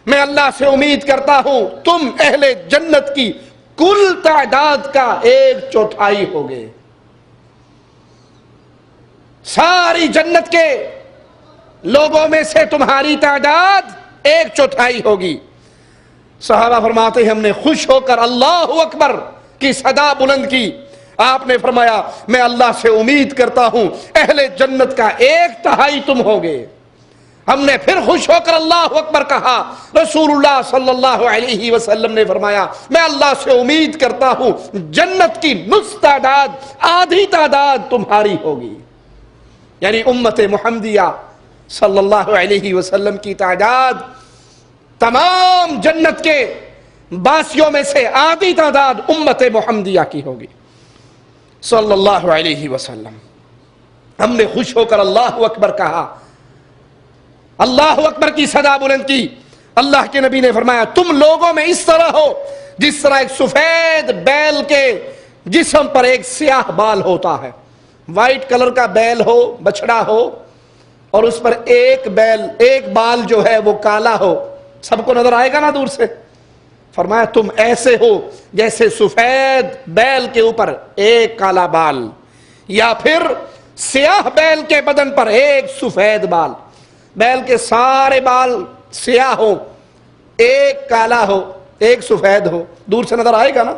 میں اللہ سے امید کرتا ہوں تم اہل جنت کی کل تعداد کا 1/4 ہوگے، ساری جنت کے لوگوں میں سے تمہاری تعداد 1/4 ہوگی۔ صحابہ فرماتے ہیں ہم نے خوش ہو کر اللہ اکبر کی صدا بلند کی۔ آپ نے فرمایا میں اللہ سے امید کرتا ہوں اہل جنت کا 1/3 تم ہوگے۔ ہم نے پھر خوش ہو کر اللہ اکبر کہا۔ رسول اللہ صلی اللہ علیہ وسلم نے فرمایا میں اللہ سے امید کرتا ہوں جنت کی نصف تعداد، آدھی تعداد تمہاری ہوگی، یعنی امت محمدیہ صلی اللہ علیہ وسلم کی تعداد تمام جنت کے باسیوں میں سے آدھی تعداد امت محمدیہ کی ہوگی صلی اللہ علیہ وسلم۔ ہم نے خوش ہو کر اللہ اکبر کہا، اللہ اکبر کی صدا بلند کی۔ اللہ کے نبی نے فرمایا تم لوگوں میں اس طرح ہو جس طرح ایک سفید بیل کے جسم پر ایک سیاہ بال ہوتا ہے، وائٹ کلر کا بیل ہو، بچڑا ہو، اور اس پر ایک بال جو ہے وہ کالا ہو، سب کو نظر آئے گا نا دور سے۔ فرمایا تم ایسے ہو جیسے سفید بیل کے اوپر ایک کالا بال، یا پھر سیاہ بیل کے بدن پر ایک سفید بال، بیل کے سارے بال سیاہ ہو، ایک کالا ہو، ایک سفید ہو، دور سے نظر آئے گا نا،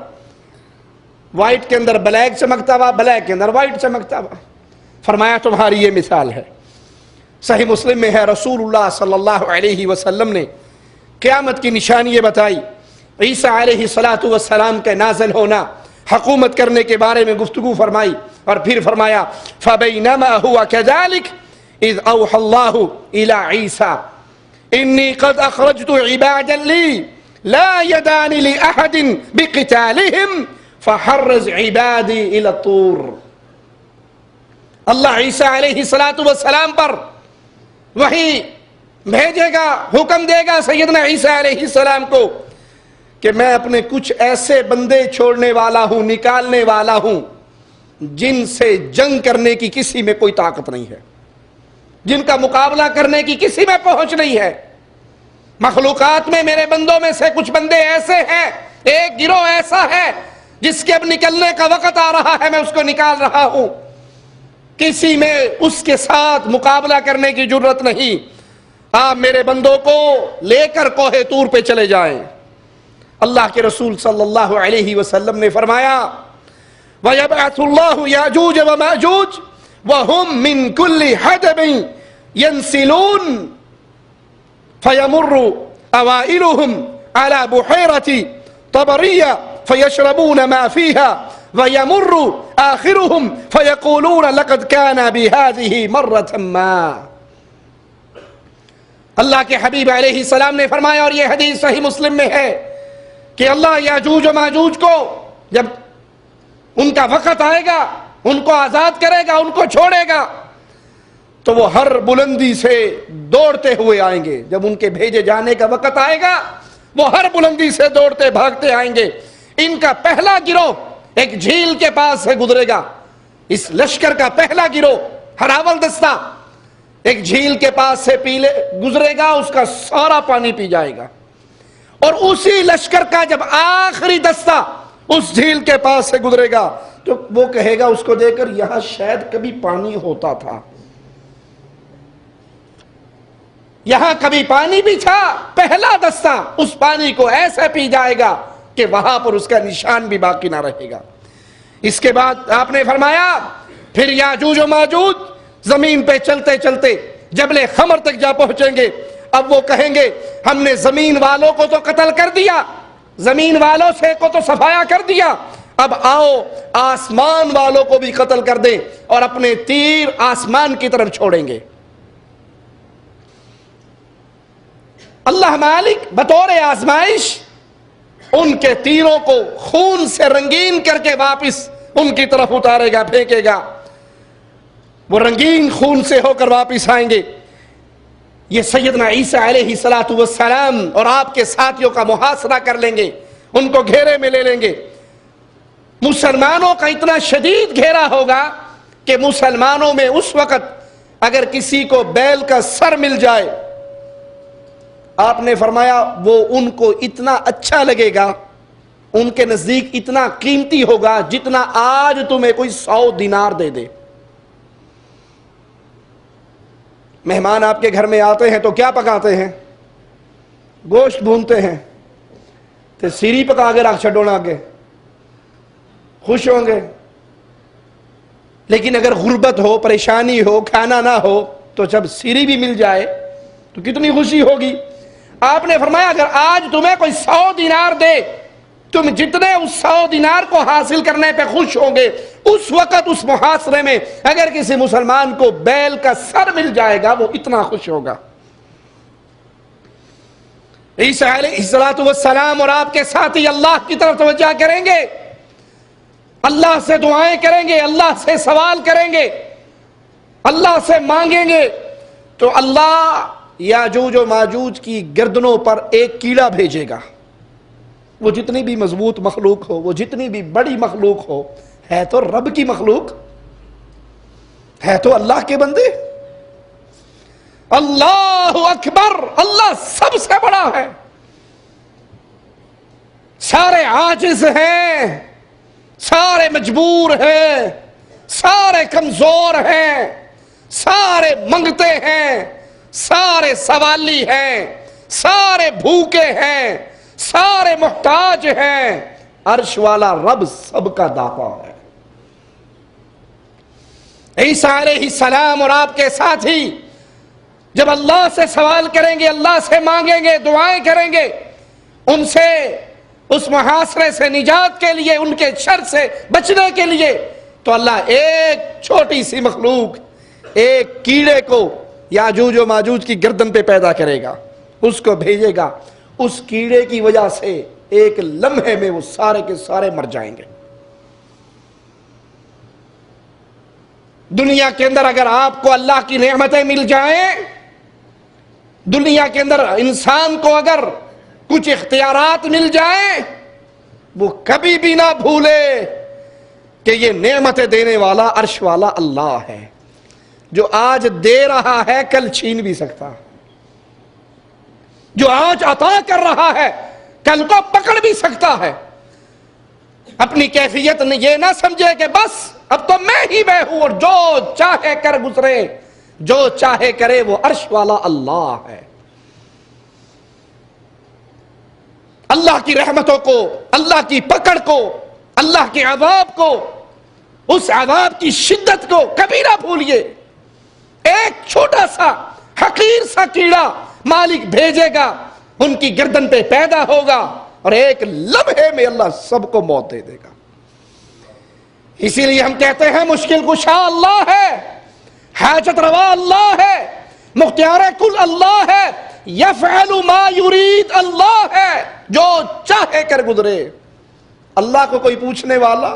وائٹ کے اندر بلیک چمکتا ہوا، بلیک کے اندر وائٹ چمکتا ہوا۔ فرمایا تمہاری یہ مثال ہے۔ صحیح مسلم میں ہے رسول اللہ صلی اللہ علیہ وسلم نے قیامت کی نشانی بتائی، عیسیٰ علیہ السلام کے نازل ہونا، حکومت کرنے کے بارے میں گفتگو فرمائی، اور پھر فرمایا فَبَيْنَمَا هُوَ كَذَلِكَ إِذْ أَوْحَى اللَّهُ إِلَىٰ عِيسَىٰ إِنِّي قَدْ أَخْرَجْتُ عِبَادًا لِّي لَا يَدَانِ لِأَحَدٍ بِقِتَالِهِمْ فَحَرِّزْ عِبَادِي إِلَى الطُّورِ۔ اللہ عیسیٰ علیہ السلام پر وحی بھیجے گا، حکم دے گا سیدنا عیسیٰ علیہ السلام کو کہ میں اپنے کچھ ایسے بندے چھوڑنے والا ہوں، نکالنے والا ہوں جن سے جنگ کرنے کی کسی میں کوئی طاقت نہیں ہے، جن کا مقابلہ کرنے کی کسی میں پہنچ نہیں ہے۔ مخلوقات میں میرے بندوں میں سے کچھ بندے ایسے ہیں، ایک گروہ ایسا ہے جس کے اب نکلنے کا وقت آ رہا ہے میں اس کو نکال رہا ہوں. کسی میں اس کے ساتھ مقابلہ کرنے کی جرت نہیں. آپ میرے بندوں کو لے کر کوہ طور پہ چلے جائیں. اللہ کے رسول صلی اللہ علیہ وسلم نے فرمایا وَيَبْعَثُ اللَّهُ يَأْجُوجَ وَمَأْجُوجَ وَهُمْ مِنْ كُلِّ حَدَبٍ يَنْسِلُونَ فَيَمُرُّ أَوَائِلُهُمْ عَلَى بُحَيْرَةِ طَبَرِيَّةٍ فَيَشْرَبُونَ مَا فِيهَا وَيَمُرُّ آخِرُهُمْ فَيَقُولُونَ لَقَدْ كَانَ بِهَذِهِ مَرَّةً مَا. اللہ کے حبیب علیہ السلام نے فرمایا، اور یہ حدیث صحیح مسلم میں ہے، کہ اللہ یاجوج و ماجوج کو جب ان کا وقت آئے گا، ان کو آزاد کرے گا، ان کو چھوڑے گا، تو وہ ہر بلندی سے دوڑتے ہوئے آئیں گے. جب ان کے بھیجے جانے کا وقت آئے گا وہ ہر بلندی سے دوڑتے بھاگتے آئیں گے. ان کا پہلا گروہ ایک جھیل کے پاس سے گزرے گا. اس لشکر کا پہلا گروہ ہراول دستہ ایک جھیل کے پاس سے گزرے گا، اس کا سارا پانی پی جائے گا. اور اسی لشکر کا جب آخری دستہ اس جھیل کے پاس سے گزرے گا تو وہ کہے گا اس کو دیکھ کر یہاں شاید کبھی پانی ہوتا تھا، یہاں کبھی پانی بھی تھا. پہلا دستہ اس پانی کو ایسے پی جائے گا کہ وہاں پر اس کا نشان بھی باقی نہ رہے گا. اس کے بعد آپ نے فرمایا پھر یاجوج و ماجوج زمین پہ چلتے چلتے جبل خمر تک جا پہنچیں گے. اب وہ کہیں گے ہم نے زمین والوں کو تو قتل کر دیا، زمین والوں سے کو تو صفایا کر دیا، اب آؤ آسمان والوں کو بھی قتل کر دیں اور اپنے تیر آسمان کی طرف چھوڑیں گے. اللہ مالک بطور آزمائش ان کے تیروں کو خون سے رنگین کر کے واپس ان کی طرف اتارے گا، پھینکے گا. وہ رنگین خون سے ہو کر واپس آئیں گے. یہ سیدنا عیسیٰ علیہ السلام اور آپ کے ساتھیوں کا محاصرہ کر لیں گے، ان کو گھیرے میں لے لیں گے. مسلمانوں کا اتنا شدید گھیرا ہوگا کہ مسلمانوں میں اس وقت اگر کسی کو بیل کا سر مل جائے، آپ نے فرمایا وہ ان کو اتنا اچھا لگے گا، ان کے نزدیک اتنا قیمتی ہوگا جتنا آج تمہیں کوئی 100 دینار دے دے. مہمان آپ کے گھر میں آتے ہیں تو کیا پکاتے ہیں؟ گوشت بھونتے ہیں تو سیری پکا کے رکھ چھڈو نا آگے، خوش ہوں گے. لیکن اگر غربت ہو، پریشانی ہو، کھانا نہ ہو تو جب سیری بھی مل جائے تو کتنی خوشی ہوگی. آپ نے فرمایا اگر آج تمہیں کوئی 100 دینار دے، تم جتنے اس 100 دینار کو حاصل کرنے پہ خوش ہوں گے، اس وقت اس محاصرے میں اگر کسی مسلمان کو بیل کا سر مل جائے گا وہ اتنا خوش ہوگا. عیسیٰ علیہ السلام اور آپ کے ساتھی اللہ کی طرف توجہ کریں گے، اللہ سے دعائیں کریں گے، اللہ سے سوال کریں گے، اللہ سے مانگیں گے، تو اللہ یاجوج و ماجوج کی گردنوں پر ایک کیڑا بھیجے گا. وہ جتنی بھی مضبوط مخلوق ہو، وہ جتنی بھی بڑی مخلوق ہو، ہے تو رب کی مخلوق، ہے تو اللہ کے بندے. اللہ اکبر، اللہ سب سے بڑا ہے. سارے عاجز ہیں، سارے مجبور ہیں، سارے کمزور ہیں، سارے منگتے ہیں، سارے سوالی ہیں، سارے بھوکے ہیں، سارے محتاج ہیں. عرش والا رب سب کا داتا ہے. عیسیٰ علیہ السلام اور آپ کے ساتھی جب اللہ سے سوال کریں گے، اللہ سے مانگیں گے، دعائیں کریں گے، ان سے اس محاصرے سے نجات کے لیے، ان کے شر سے بچنے کے لیے، تو اللہ ایک چھوٹی سی مخلوق، ایک کیڑے کو یاجوج و ماجوج کی گردن پہ پیدا کرے گا، اس کو بھیجے گا. اس کیڑے کی وجہ سے ایک لمحے میں وہ سارے کے سارے مر جائیں گے. دنیا کے اندر اگر آپ کو اللہ کی نعمتیں مل جائیں، دنیا کے اندر انسان کو اگر کچھ اختیارات مل جائیں، وہ کبھی بھی نہ بھولے کہ یہ نعمتیں دینے والا عرش والا اللہ ہے. جو آج دے رہا ہے کل چھین بھی سکتا، جو آج عطا کر رہا ہے کل کو پکڑ بھی سکتا ہے. اپنی کیفیت نے یہ نہ سمجھے کہ بس اب تو میں ہوں اور جو چاہے کر گزرے، جو چاہے کرے، وہ عرش والا اللہ ہے۔ اللہ کی رحمتوں کو، اللہ کی پکڑ کو، اللہ کے عذاب کو، اس عذاب کی شدت کو کبھی نہ بھولیے۔ ایک چھوٹا سا حقیر سا کیڑا مالک بھیجے گا، ان کی گردن پہ پیدا ہوگا اور ایک لمحے میں اللہ سب کو موت دے دے گا۔ اسی لیے ہم کہتے ہیں مشکل کشا اللہ ہے، حاجت روا اللہ ہے، مختار کل اللہ ہے، یفعل ما یرید اللہ ہے، جو چاہے کر گزرے۔ اللہ کو کوئی پوچھنے والا؟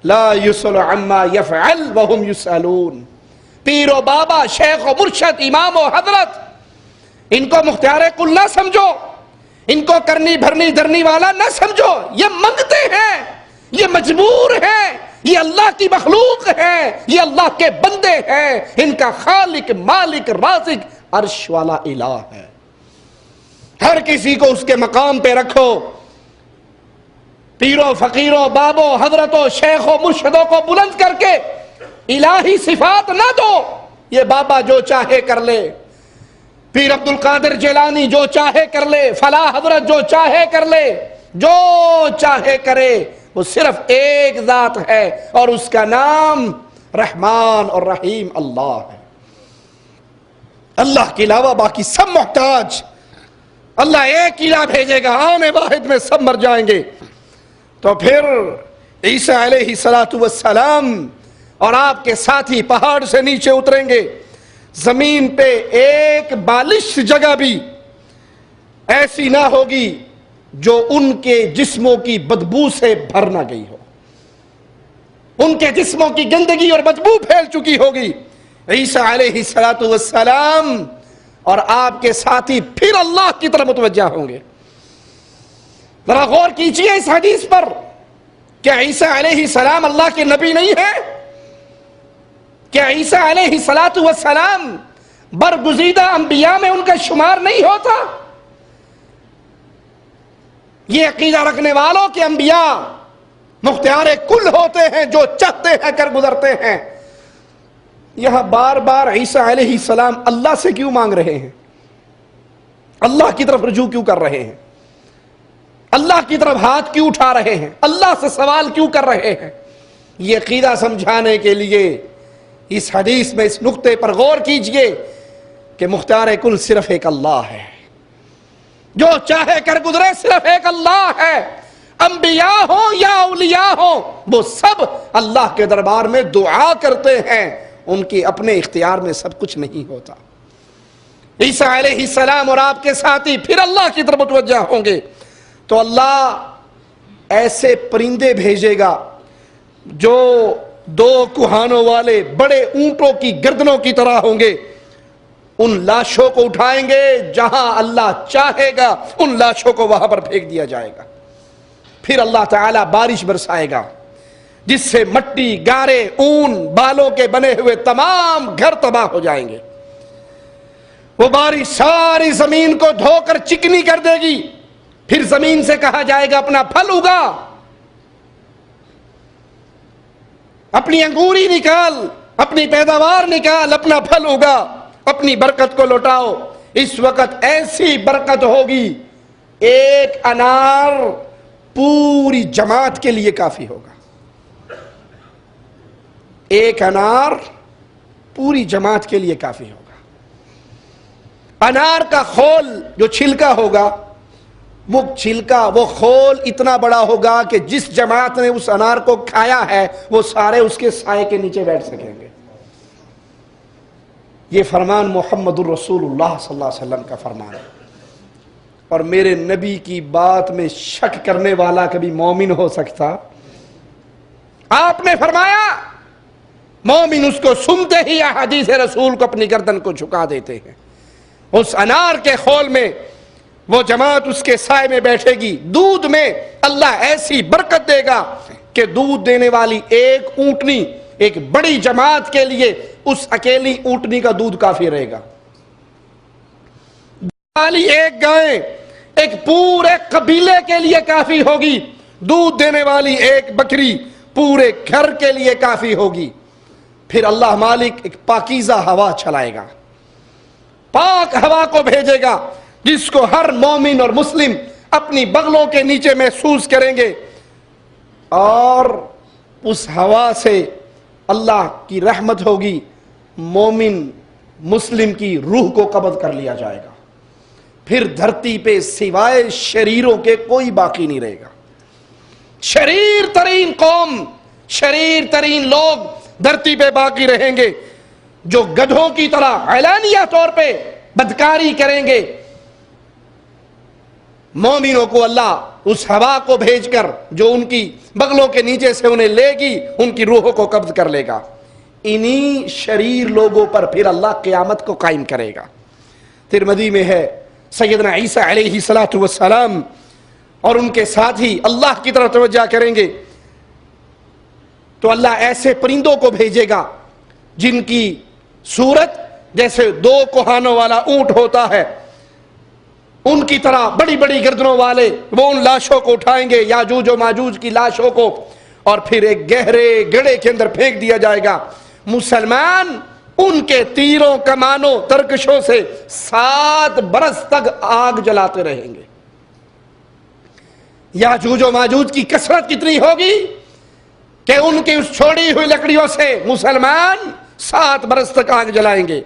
لا یسأل عما یفعل وهم یسألون۔ پیر و بابا، شیخ و مرشد، امام و حضرت، ان کو مختار کل نہ سمجھو، ان کو کرنی بھرنی درنی والا نہ سمجھو۔ یہ منگتے ہیں، یہ مجبور ہیں، یہ اللہ کی مخلوق ہے، یہ اللہ کے بندے ہیں، ان کا خالق مالک رازق عرش والا الہ ہے۔ ہر کسی کو اس کے مقام پہ رکھو۔ پیروں فقیروں بابوں حضرتوں شیخوں مرشدوں کو بلند کر کے الہی صفات نہ دو۔ یہ بابا جو چاہے کر لے، پیر عبد القادر جیلانی جو چاہے کر لے، فلاں حضرت جو چاہے کر لے، جو چاہے کرے، وہ صرف ایک ذات ہے اور اس کا نام رحمان اور رحیم اللہ ہے۔ اللہ کے علاوہ باقی سب محتاج۔ اللہ ایک الہ بھیجے گا، آنے واحد میں سب مر جائیں گے۔ تو پھر عیسیٰ علیہ السلام اور آپ کے ساتھی پہاڑ سے نیچے اتریں گے، زمین پہ ایک بالش جگہ بھی ایسی نہ ہوگی جو ان کے جسموں کی بدبو سے بھر نہ گئی ہو، ان کے جسموں کی گندگی اور بدبو پھیل چکی ہوگی۔ عیسیٰ علیہ السلام اور آپ کے ساتھی پھر اللہ کی طرف متوجہ ہوں گے۔ ذرا غور کیجئے اس حدیث پر، کیا عیسیٰ علیہ السلام اللہ کے نبی نہیں ہے؟ کیا عیسیٰ علیہ السلام برگزیدہ انبیاء میں ان کا شمار نہیں ہوتا؟ یہ عقیدہ رکھنے والوں کے انبیاء مختار کل ہوتے ہیں، جو چاہتے ہیں کر گزرتے ہیں۔ یہاں بار بار عیسیٰ علیہ السلام اللہ سے کیوں مانگ رہے ہیں؟ اللہ کی طرف رجوع کیوں کر رہے ہیں؟ اللہ کی طرف ہاتھ کیوں اٹھا رہے ہیں؟ اللہ سے سوال کیوں کر رہے ہیں؟ یہ عقیدہ سمجھانے کے لیے اس حدیث میں اس نقطے پر غور کیجئے کہ مختار کل صرف ایک اللہ ہے، جو چاہے کر گزرے صرف ایک اللہ ہے۔ انبیاء ہوں یا اولیاء ہوں، وہ سب اللہ کے دربار میں دعا کرتے ہیں، ان کے اپنے اختیار میں سب کچھ نہیں ہوتا۔ عیسیٰ علیہ السلام اور آپ کے ساتھی پھر اللہ کی طرف متوجہ ہوں گے تو اللہ ایسے پرندے بھیجے گا جو دو کوہانوں والے بڑے اونٹوں کی گردنوں کی طرح ہوں گے، ان لاشوں کو اٹھائیں گے، جہاں اللہ چاہے گا ان لاشوں کو وہاں پر پھینک دیا جائے گا۔ پھر اللہ تعالیٰ بارش برسائے گا جس سے مٹی، گارے، اون، بالوں کے بنے ہوئے تمام گھر تباہ ہو جائیں گے۔ وہ بارش ساری زمین کو دھو کر چکنی کر دے گی۔ پھر زمین سے کہا جائے گا اپنا پھل اگا، اپنی انگوری نکال، اپنی پیداوار نکال، اپنا پھل اگا، اپنی برکت کو لوٹاؤ۔ اس وقت ایسی برکت ہوگی، ایک انار پوری جماعت کے لیے کافی ہوگا۔ ایک انار پوری جماعت کے لیے کافی ہوگا۔ انار کا خول جو چھلکا ہوگا، وہ خول اتنا بڑا ہوگا کہ جس جماعت نے اس انار کو کھایا ہے وہ سارے اس کے سائے کے نیچے بیٹھ سکیں گے۔ یہ فرمان محمد الرسول اللہ صلی اللہ علیہ وسلم کا فرمان ہے، اور میرے نبی کی بات میں شک کرنے والا کبھی مومن ہو سکتا؟ آپ نے فرمایا مومن اس کو سنتے ہی احادیث رسول کو اپنی گردن کو جھکا دیتے ہیں۔ اس انار کے خول میں وہ جماعت اس کے سائے میں بیٹھے گی۔ دودھ میں اللہ ایسی برکت دے گا کہ دودھ دینے والی ایک اونٹنی ایک بڑی جماعت کے لیے اس اکیلی اونٹنی کا دودھ کافی رہے گا۔ والی ایک گائے ایک پورے قبیلے کے لیے کافی ہوگی۔ دودھ دینے والی ایک بکری پورے گھر کے لیے کافی ہوگی. پھر اللہ مالک ایک پاکیزہ ہوا چلائے گا, پاک ہوا کو بھیجے گا جس کو ہر مومن اور مسلم اپنی بغلوں کے نیچے محسوس کریں گے, اور اس ہوا سے اللہ کی رحمت ہوگی, مومن مسلم کی روح کو قبض کر لیا جائے گا. پھر دھرتی پہ سوائے شریروں کے کوئی باقی نہیں رہے گا. شریر ترین قوم, شریر ترین لوگ دھرتی پہ باقی رہیں گے, جو گدھوں کی طرح اعلانیہ طور پہ بدکاری کریں گے. مومنوں کو اللہ اس ہوا کو بھیج کر جو ان کی بغلوں کے نیچے سے انہیں لے گی, ان کی روحوں کو قبض کر لے گا. انہی شریر لوگوں پر پھر اللہ قیامت کو قائم کرے گا. ترمذی میں ہے سیدنا عیسیٰ علیہ السلام اور ان کے ساتھی اللہ کی طرف توجہ کریں گے تو اللہ ایسے پرندوں کو بھیجے گا جن کی صورت جیسے 2 کوہانوں والا اونٹ ہوتا ہے, ان کی طرح بڑی بڑی گردنوں والے. وہ ان لاشوں کو اٹھائیں گے, یاجوج و ماجوج کی لاشوں کو, اور پھر ایک گہرے گڑھے کے اندر پھینک دیا جائے گا. مسلمان ان کے تیروں کمانوں ترکشوں سے 7 برس تک آگ جلاتے رہیں گے. یاجوج و ماجوج کی کثرت کتنی ہوگی کہ ان کی اس چھوڑی ہوئی لکڑیوں سے مسلمان 7 برس تک آگ جلائیں گے.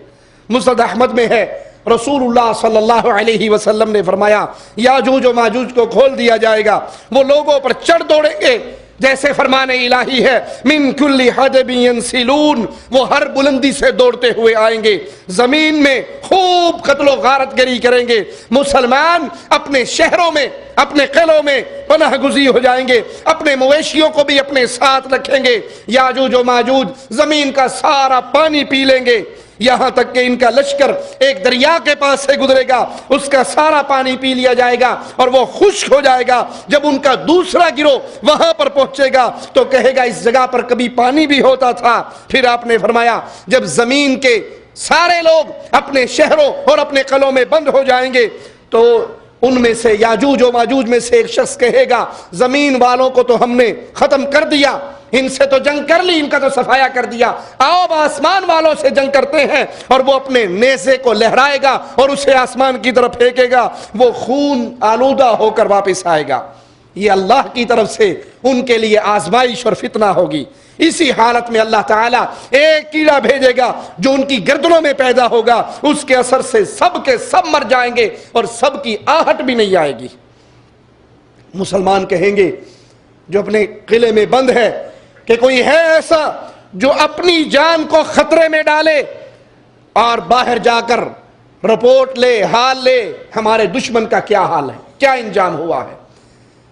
مسند احمد میں ہے رسول اللہ صلی اللہ علیہ وسلم نے فرمایا یاجوج و ماجوج کو کھول دیا جائے گا, وہ لوگوں پر چڑھ دوڑیں گے جیسے فرمان الہی ہے من کل حدب ینسلون, وہ ہر بلندی سے دوڑتے ہوئے آئیں گے, زمین میں خوب قتل و غارت گری کریں گے. مسلمان اپنے شہروں میں اپنے قلعوں میں پناہ گزین ہو جائیں گے, اپنے مویشیوں کو بھی اپنے ساتھ رکھیں گے. یاجوج و ماجوج زمین کا سارا پانی پی لیں گے, یہاں تک کہ ان کا لشکر ایک دریا کے پاس سے گزرے گا, اس کا سارا پانی پی لیا جائے گا اور وہ خشک ہو جائے گا. جب ان کا دوسرا گروہ وہاں پر پہنچے گا تو کہے گا اس جگہ پر کبھی پانی بھی ہوتا تھا. پھر آپ نے فرمایا جب زمین کے سارے لوگ اپنے شہروں اور اپنے قلعوں میں بند ہو جائیں گے تو ان میں سے یاجوج و ماجوج میں سے ایک شخص کہے گا زمین والوں کو تو ہم نے ختم کر دیا, ان سے تو جنگ کر لی, ان کا تو صفایا کر دیا, آؤ اب آسمان والوں سے جنگ کرتے ہیں. اور وہ اپنے نیزے کو لہرائے گا اور اسے آسمان کی طرف پھینکے گا, وہ خون آلودہ ہو کر واپس آئے گا. یہ اللہ کی طرف سے ان کے لیے آزمائش اور فتنہ ہوگی. اسی حالت میں اللہ تعالیٰ ایک کیڑا بھیجے گا جو ان کی گردنوں میں پیدا ہوگا, اس کے اثر سے سب کے سب مر جائیں گے اور سب کی آہٹ بھی نہیں آئے گی. مسلمان کہیں گے جو اپنے قلعے میں بند ہے کہ کوئی ہے ایسا جو اپنی جان کو خطرے میں ڈالے اور باہر جا کر رپورٹ لے, حال لے ہمارے دشمن کا کیا حال ہے, کیا انجام ہوا ہے.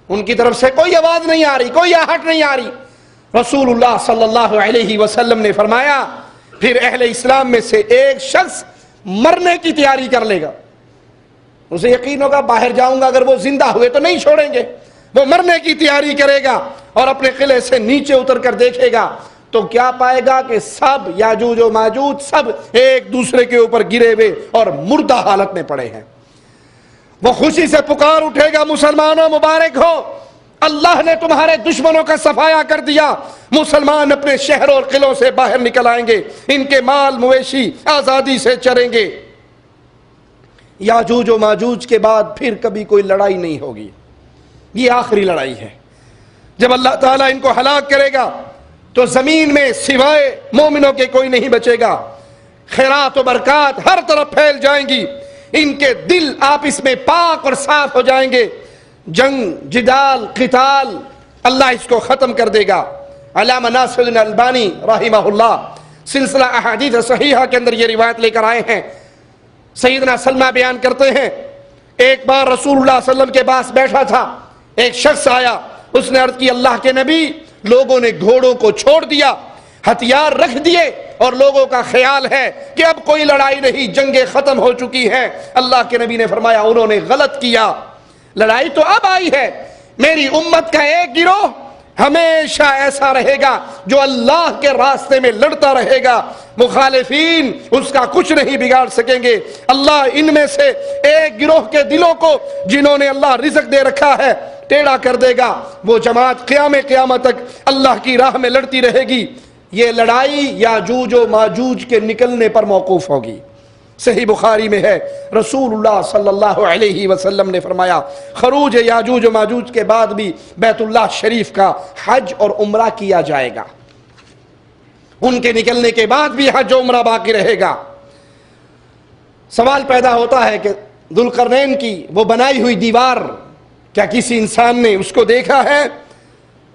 ان کی طرف سے کوئی آواز نہیں آ رہی, کوئی آہٹ نہیں آ رہی. رسول اللہ صلی اللہ علیہ وسلم نے فرمایا پھر اہل اسلام میں سے ایک شخص مرنے کی تیاری کر لے گا. اسے یقین ہوگا باہر جاؤں گا, اگر وہ زندہ ہوئے تو نہیں چھوڑیں گے. وہ مرنے کی تیاری کرے گا اور اپنے قلعے سے نیچے اتر کر دیکھے گا تو کیا پائے گا کہ سب یاجوج و ماجوج سب ایک دوسرے کے اوپر گرے ہوئے اور مردہ حالت میں پڑے ہیں. وہ خوشی سے پکار اٹھے گا مسلمانوں مبارک ہو, اللہ نے تمہارے دشمنوں کا صفایا کر دیا. مسلمان اپنے شہروں اور قلعوں سے باہر نکل آئیں گے, ان کے مال مویشی آزادی سے چریں گے. یاجوج و ماجوج کے بعد پھر کبھی کوئی لڑائی نہیں ہوگی, یہ آخری لڑائی ہے. جب اللہ تعالیٰ ان کو ہلاک کرے گا تو زمین میں سوائے مومنوں کے کوئی نہیں بچے گا. خیرات و برکات ہر طرف پھیل جائیں گی, ان کے دل آپس میں پاک اور صاف ہو جائیں گے. جنگ جدال قتال اللہ اس کو ختم کر دے گا. علامہ ناصر الدین البانی رحمہ اللہ سلسلہ احادیث صحیحہ کے اندر یہ روایت لے کر آئے ہیں. سیدنا سلمہ بیان کرتے ہیں ایک بار رسول اللہ صلی اللہ علیہ وسلم کے پاس بیٹھا تھا, ایک شخص آیا, اس نے عرض کی اللہ کے نبی لوگوں نے گھوڑوں کو چھوڑ دیا, ہتھیار رکھ دیے اور لوگوں کا خیال ہے کہ اب کوئی لڑائی نہیں, جنگیں ختم ہو چکی ہیں. اللہ کے نبی نے فرمایا انہوں نے غلط کیا, لڑائی تو اب آئی ہے. میری امت کا ایک گروہ ہمیشہ ایسا رہے گا جو اللہ کے راستے میں لڑتا رہے گا, مخالفین اس کا کچھ نہیں بگاڑ سکیں گے. اللہ ان میں سے ایک گروہ کے دلوں کو جنہوں نے اللہ رزق دے رکھا ہے ٹیڑھا کر دے گا، وہ جماعت قیامت تک اللہ کی راہ میں لڑتی رہے گی۔ یہ لڑائی یاجوج و ماجوج کے نکلنے پر موقوف ہوگی۔ صحیح بخاری میں ہے، رسول اللہ صلی اللہ علیہ وسلم نے فرمایا خروج یاجوج و ماجوج کے بعد بھی بیت اللہ شریف کا حج اور عمرہ کیا جائے گا، ان کے نکلنے کے بعد بھی حج و عمرہ باقی رہے گا۔ سوال پیدا ہوتا ہے کہ ذوالقرنین کی وہ بنائی ہوئی دیوار کیا کسی انسان نے اس کو دیکھا ہے؟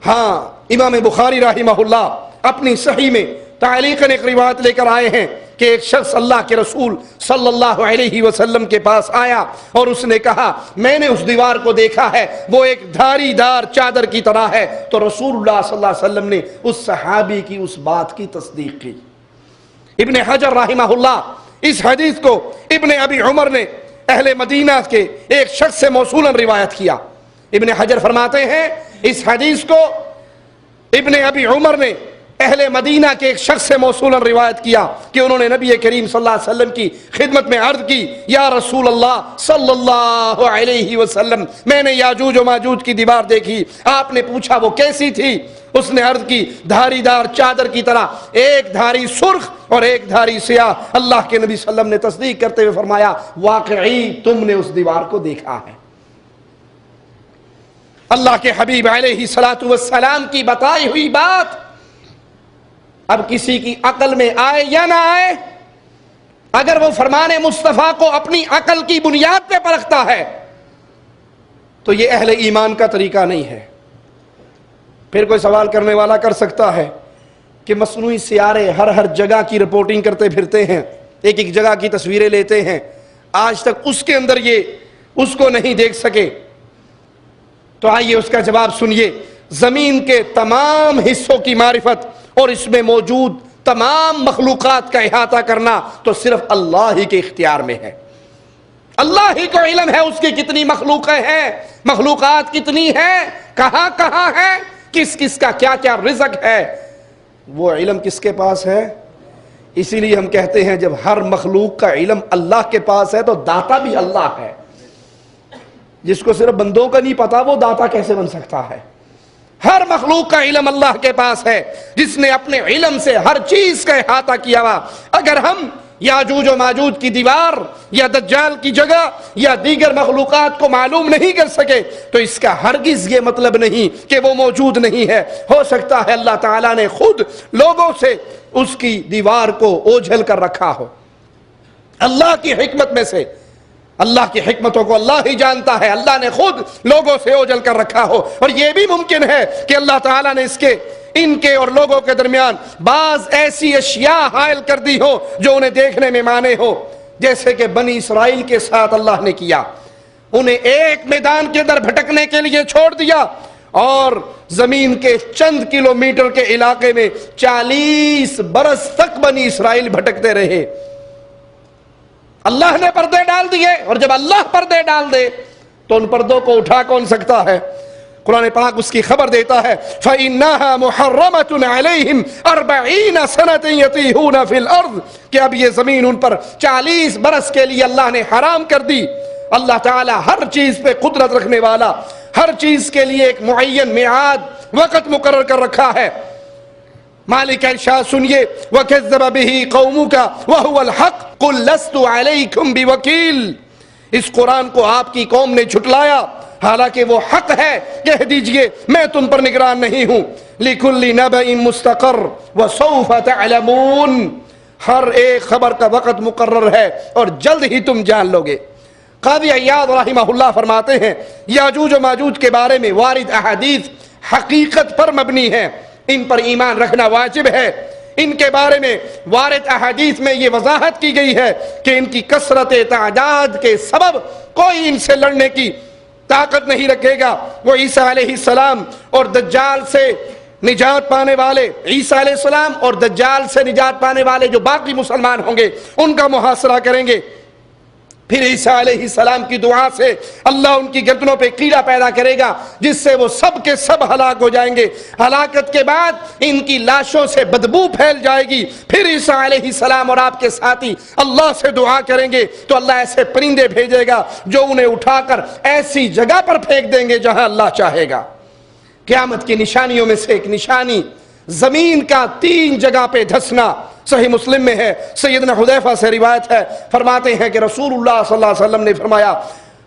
ہاں، امام بخاری رحمہ اللہ اپنی صحیح میں تعلیقاً ایک روایت لے کر آئے ہیں کہ ایک شخص اللہ کے رسول صلی اللہ علیہ وسلم کے پاس آیا اور اس نے کہا میں نے اس دیوار کو دیکھا ہے، وہ ایک دھاری دار چادر کی طرح ہے۔ تو رسول اللہ صلی اللہ علیہ وسلم نے اس صحابی کی اس بات کی تصدیق کی۔ ابن حجر رحمہ اللہ اس حدیث کو ابن ابی عمر نے اہل مدینہ کے ایک شخص سے موصولاً روایت کیا۔ ابن حجر فرماتے ہیں اس حدیث کو ابن ابی عمر نے اہل مدینہ کے ایک شخص سے موصولاً روایت کیا کہ انہوں نے نبی کریم صلی اللہ علیہ وسلم کی خدمت میں عرض کی، یا رسول اللہ صلی اللہ علیہ وسلم، میں نے یاجوج و ماجوج کی دیوار دیکھی۔ آپ نے پوچھا وہ کیسی تھی؟ اس نے عرض کی دھاری دار چادر کی طرح، ایک دھاری سرخ اور ایک دھاری سیاہ۔ اللہ کے نبی صلی اللہ علیہ وسلم نے تصدیق کرتے ہوئے فرمایا واقعی تم نے اس دیوار کو دیکھا ہے۔ اللہ کے حبیب علیہ الصلوۃ والسلام کی بتائی ہوئی بات اب کسی کی عقل میں آئے یا نہ آئے، اگر وہ فرمان مصطفیٰ کو اپنی عقل کی بنیاد پہ پرکھتا ہے تو یہ اہل ایمان کا طریقہ نہیں ہے۔ پھر کوئی سوال کرنے والا کر سکتا ہے کہ مصنوعی سیارے ہر جگہ کی رپورٹنگ کرتے پھرتے ہیں، ایک جگہ کی تصویریں لیتے ہیں، آج تک اس کے اندر یہ اس کو نہیں دیکھ سکے۔ تو آئیے اس کا جواب سنیے۔ زمین کے تمام حصوں کی معرفت اور اس میں موجود تمام مخلوقات کا احاطہ کرنا تو صرف اللہ ہی کے اختیار میں ہے۔ اللہ ہی کو علم ہے اس کی کتنی مخلوقیں ہیں، مخلوقات کتنی ہیں، کہاں کہاں ہے، کس کس کا کیا کیا رزق ہے، وہ علم کس کے پاس ہے؟ اسی لیے ہم کہتے ہیں جب ہر مخلوق کا علم اللہ کے پاس ہے تو داتا بھی اللہ ہے۔ جس کو صرف بندوں کا نہیں پتا وہ داتا کیسے بن سکتا ہے؟ ہر مخلوق کا علم اللہ کے پاس ہے جس نے اپنے علم سے ہر چیز کا احاطہ کیا ہوا۔ اگر ہم یاجوج و ماجوج کی دیوار یا دجال کی جگہ یا دیگر مخلوقات کو معلوم نہیں کر سکے تو اس کا ہرگز یہ مطلب نہیں کہ وہ موجود نہیں ہے۔ ہو سکتا ہے اللہ تعالیٰ نے خود لوگوں سے اس کی دیوار کو اوجھل کر رکھا ہو۔ اللہ کی حکمت میں سے، اللہ کی حکمتوں کو اللہ ہی جانتا ہے، اللہ نے خود لوگوں سے اوجھل کر رکھا ہو۔ اور یہ بھی ممکن ہے کہ اللہ تعالیٰ نے ان کے اور لوگوں کے درمیان بعض ایسی اشیاء حائل کر دی ہو جو انہیں دیکھنے میں مانے ہو، جیسے کہ بنی اسرائیل کے ساتھ اللہ نے کیا۔ انہیں ایک میدان کے اندر بھٹکنے کے لیے چھوڑ دیا اور زمین کے چند کلومیٹر کے علاقے میں 40 برس تک بنی اسرائیل بھٹکتے رہے۔ اللہ نے پردے ڈال دیے، اور جب اللہ پردے ڈال دے تو ان پردوں کو اٹھا کون سکتا ہے؟ قرآن پاک اس کی خبر دیتا ہے فَإِنَّهَا مُحَرَّمَةٌ عَلَيْهِمْ 40 سَنَةً يَتِيهُونَ فِي الْأَرْضِ کہ اب یہ زمین ان پر 40 برس کے لیے اللہ نے حرام کر دی۔ اللہ تعالی ہر چیز پہ قدرت رکھنے والا، ہر چیز کے لیے ایک معین میعاد وقت مقرر کر رکھا ہے۔ مالک ارشاد سنیے وَكَذَّبَ بِهِ قَوْمُكَ وَهُوَ الْحَقُّ قُلْ لَسْتُ عَلَيْكُمْ بِوَكِيلٍ اس قرآن کو آپ کی قوم نے جھٹلایا حالانکہ وہ حق ہے، کہہ دیجئے میں تم پر نگران نہیں ہوں۔ لِكُلِّ نَبَإٍ مُسْتَقَرٌّ وَسَوْفَ تَعْلَمُونَ ہر ایک خبر کا وقت مقرر ہے اور جلد ہی تم جان لو گے۔ قاضی عیاض رحمہ اللہ فرماتے ہیں یاجوج و ماجوج کے بارے میں وارد احادیث حقیقت پر مبنی ہے، ان پر ایمان رکھنا واجب ہے۔ ان کے بارے میں وارد احادیث میں یہ وضاحت کی گئی ہے کہ ان کی کثرت تعداد کے سبب کوئی ان سے لڑنے کی طاقت نہیں رکھے گا۔ وہ عیسیٰ علیہ السلام اور دجال سے نجات پانے والے، عیسیٰ علیہ السلام اور دجال سے نجات پانے والے جو باقی مسلمان ہوں گے ان کا محاصرہ کریں گے۔ پھر عیسیٰ علیہ السلام کی دعا سے اللہ ان کی گردنوں پہ کیڑا پیدا کرے گا جس سے وہ سب کے سب ہلاک ہو جائیں گے. ہلاکت کے بعد ان کی لاشوں سے بدبو پھیل جائے گی. پھر عیسیٰ علیہ السلام اور آپ کے ساتھی اللہ سے دعا کریں گے تو اللہ ایسے پرندے بھیجے گا جو انہیں اٹھا کر ایسی جگہ پر پھینک دیں گے جہاں اللہ چاہے گا. قیامت کی نشانیوں میں سے ایک نشانی زمین کا 3 جگہ پہ دھسنا. صحیح مسلم میں ہے, سیدنا حذیفہ سے روایت ہے, فرماتے ہیں کہ رسول اللہ صلی اللہ علیہ وسلم نے فرمایا,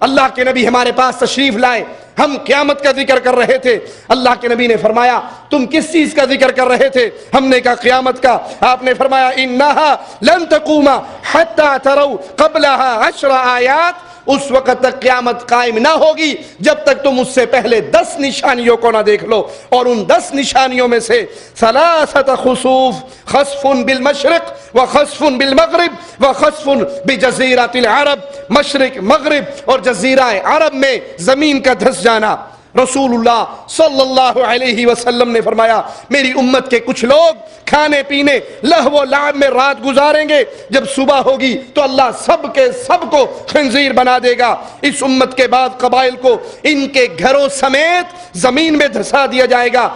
اللہ کے نبی ہمارے پاس تشریف لائے, ہم قیامت کا ذکر کر رہے تھے. اللہ کے نبی نے فرمایا تم کس چیز کا ذکر کر رہے تھے؟ ہم نے کہا قیامت کا. آپ نے فرمایا انہا لن تقوم حتی تروا قبلها 10 آیات, اس وقت تک قیامت قائم نہ ہوگی جب تک تم اس سے پہلے 10 نشانیوں کو نہ دیکھ لو. اور ان 10 نشانیوں میں سے 3 خسوف, خسف بالمشرق وخسف بالمغرب وخسف بجزیرۃ العرب, مشرق مغرب اور جزیرہ عرب میں زمین کا دھس جانا. رسول اللہ صلی اللہ علیہ وسلم نے فرمایا میری امت کے کچھ لوگ کھانے پینے لہو و لعب میں رات گزاریں گے, جب صبح ہوگی تو اللہ سب کے سب کو خنزیر بنا دے گا. اس امت کے بعد قبائل کو ان کے گھروں سمیت زمین میں دھسا دیا جائے گا.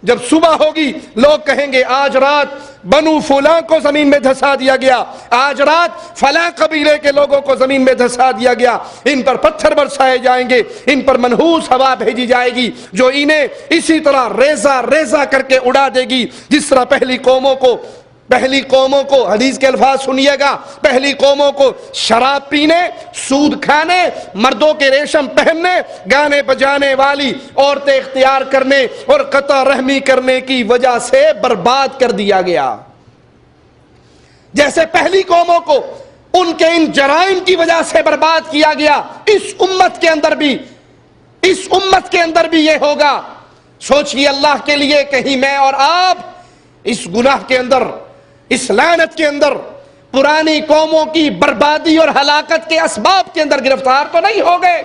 جب صبح ہوگی لوگ کہیں گے آج رات بنو فلاں کو زمین میں دھسا دیا گیا, آج رات فلاں قبیلے کے لوگوں کو زمین میں دھسا دیا گیا. ان پر پتھر برسائے جائیں گے, ان پر منحوس ہوا بھیجی جائے گی جو انہیں اسی طرح ریزہ ریزہ کر کے اڑا دے گی جس طرح پہلی قوموں کو حدیث کے الفاظ سنیے گا, پہلی قوموں کو شراب پینے, سود کھانے, مردوں کے ریشم پہننے, گانے بجانے والی عورتیں اختیار کرنے اور قطع رحمی کرنے کی وجہ سے برباد کر دیا گیا. جیسے پہلی قوموں کو ان کے ان جرائم کی وجہ سے برباد کیا گیا, اس امت کے اندر بھی یہ ہوگا. سوچئے اللہ کے لیے کہیں میں اور آپ اس گناہ کے اندر, اس لعنت کے اندر, پرانی قوموں کی بربادی اور ہلاکت کے اسباب کے اندر گرفتار تو نہیں ہو گئے؟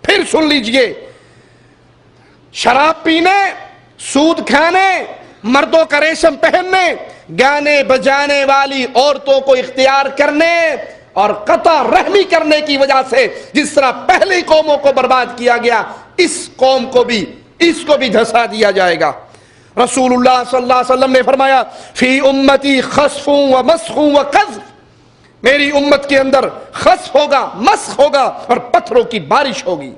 پھر سن لیجئے, شراب پینے, سود کھانے, مردوں کا ریشم پہننے, گانے بجانے والی عورتوں کو اختیار کرنے اور قطع رحمی کرنے کی وجہ سے جس طرح پہلی قوموں کو برباد کیا گیا, اس قوم کو بھی دھسا دیا جائے گا. رسول اللہ صلی اللہ علیہ وسلم نے فرمایا فی امتی خسف و مسخ و قذف, میری امت کے اندر خسف ہوگا, مسخ ہوگا اور پتھروں کی بارش ہوگی.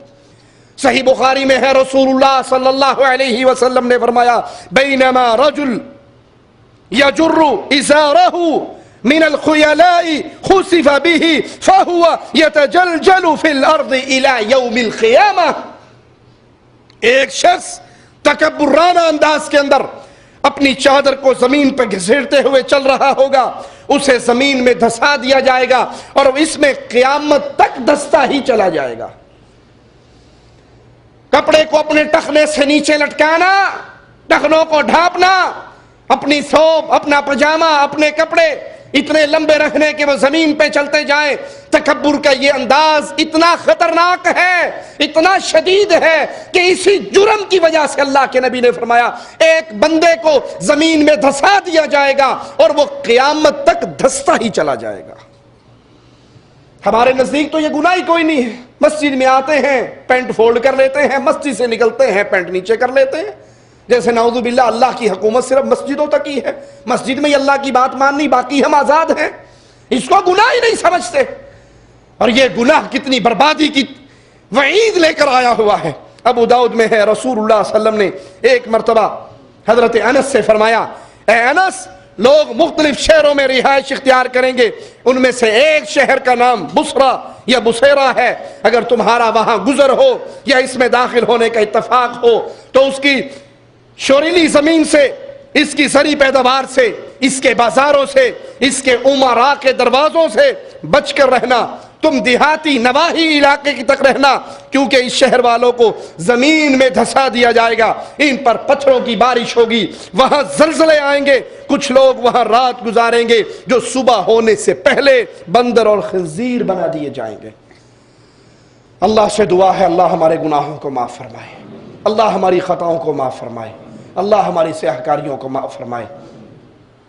صحیح بخاری میں ہے رسول اللہ صلی اللہ علیہ وسلم نے فرمایا بینما رجل یجر ازارہ من الخیلاء خسف به فهو یتجلجل فی الارض الى یوم القیامہ. ایک شخص تکبرانہ انداز کے اندر اپنی چادر کو زمین پہ گھسیٹتے ہوئے چل رہا ہوگا, اسے زمین میں دھسا دیا جائے گا اور اس میں قیامت تک دھستا ہی چلا جائے گا. کپڑے کو اپنے ٹخنے سے نیچے لٹکانا, ٹخنوں کو ڈھانپنا, اپنی ثوب, اپنا پجامہ, اپنے کپڑے اتنے لمبے رکھنے کہ وہ زمین پہ چلتے جائیں. تکبر کا یہ انداز اتنا خطرناک ہے, اتنا شدید ہے کہ اسی جرم کی وجہ سے اللہ کے نبی نے فرمایا ایک بندے کو زمین میں دھسا دیا جائے گا اور وہ قیامت تک دھستا ہی چلا جائے گا. ہمارے نزدیک تو یہ گناہ ہی کوئی نہیں ہے. مسجد میں آتے ہیں, پینٹ فولڈ کر لیتے ہیں, مسجد سے نکلتے ہیں, پینٹ نیچے کر لیتے ہیں, جیسے نعوذ باللہ اللہ کی حکومت صرف مسجدوں تک ہی ہے, مسجد میں ہی اللہ کی بات ماننی, باقی ہم آزاد ہیں. اس کو گناہ ہی نہیں سمجھتے. اور یہ گناہ کتنی بربادی کی وعید لے کر آیا ہوا ہے. ابو داؤد میں ہے رسول اللہ صلی اللہ علیہ وسلم نے ایک مرتبہ حضرت انس سے فرمایا اے انس, لوگ مختلف شہروں میں رہائش اختیار کریں گے, ان میں سے ایک شہر کا نام بصرہ یا بصیرہ ہے. اگر تمہارا وہاں گزر ہو یا اس میں داخل ہونے کا اتفاق ہو تو اس کی شوریلی زمین سے, اس کی زرعی پیداوار سے, اس کے بازاروں سے, اس کے امراء کے دروازوں سے بچ کر رہنا. تم دیہاتی نواحی علاقے کی تک رہنا, کیونکہ اس شہر والوں کو زمین میں دھسا دیا جائے گا, ان پر پتھروں کی بارش ہوگی, وہاں زلزلے آئیں گے, کچھ لوگ وہاں رات گزاریں گے جو صبح ہونے سے پہلے بندر اور خنزیر بنا دیے جائیں گے. اللہ سے دعا ہے اللہ ہمارے گناہوں کو معاف فرمائے, اللہ ہماری خطاؤں کو معاف فرمائے, اللہ ہماری سیاہکاریوں کو معاف فرمائے.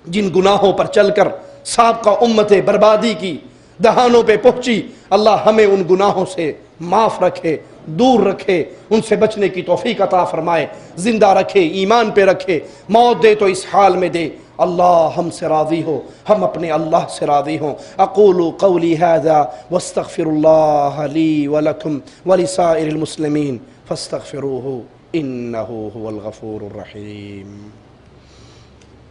جن گناہوں پر چل کر سابقہ امت بربادی کی دہانوں پہ پہنچی، اللہ ہمیں ان گناہوں سے معاف رکھے، دور رکھے، ان سے بچنے کی توفیق عطا فرمائے، زندہ رکھے، ایمان پہ رکھے، موت دے تو اس حال میں دے، اللہ ہم سے راضی ہو، ہم اپنے اللہ سے راضی ہوں۔ اقول قولی ھذا واستغفر اللہ لی ولکم ولسائر المسلمین فاستغفروہ انہ هو الغفور الرحیم۔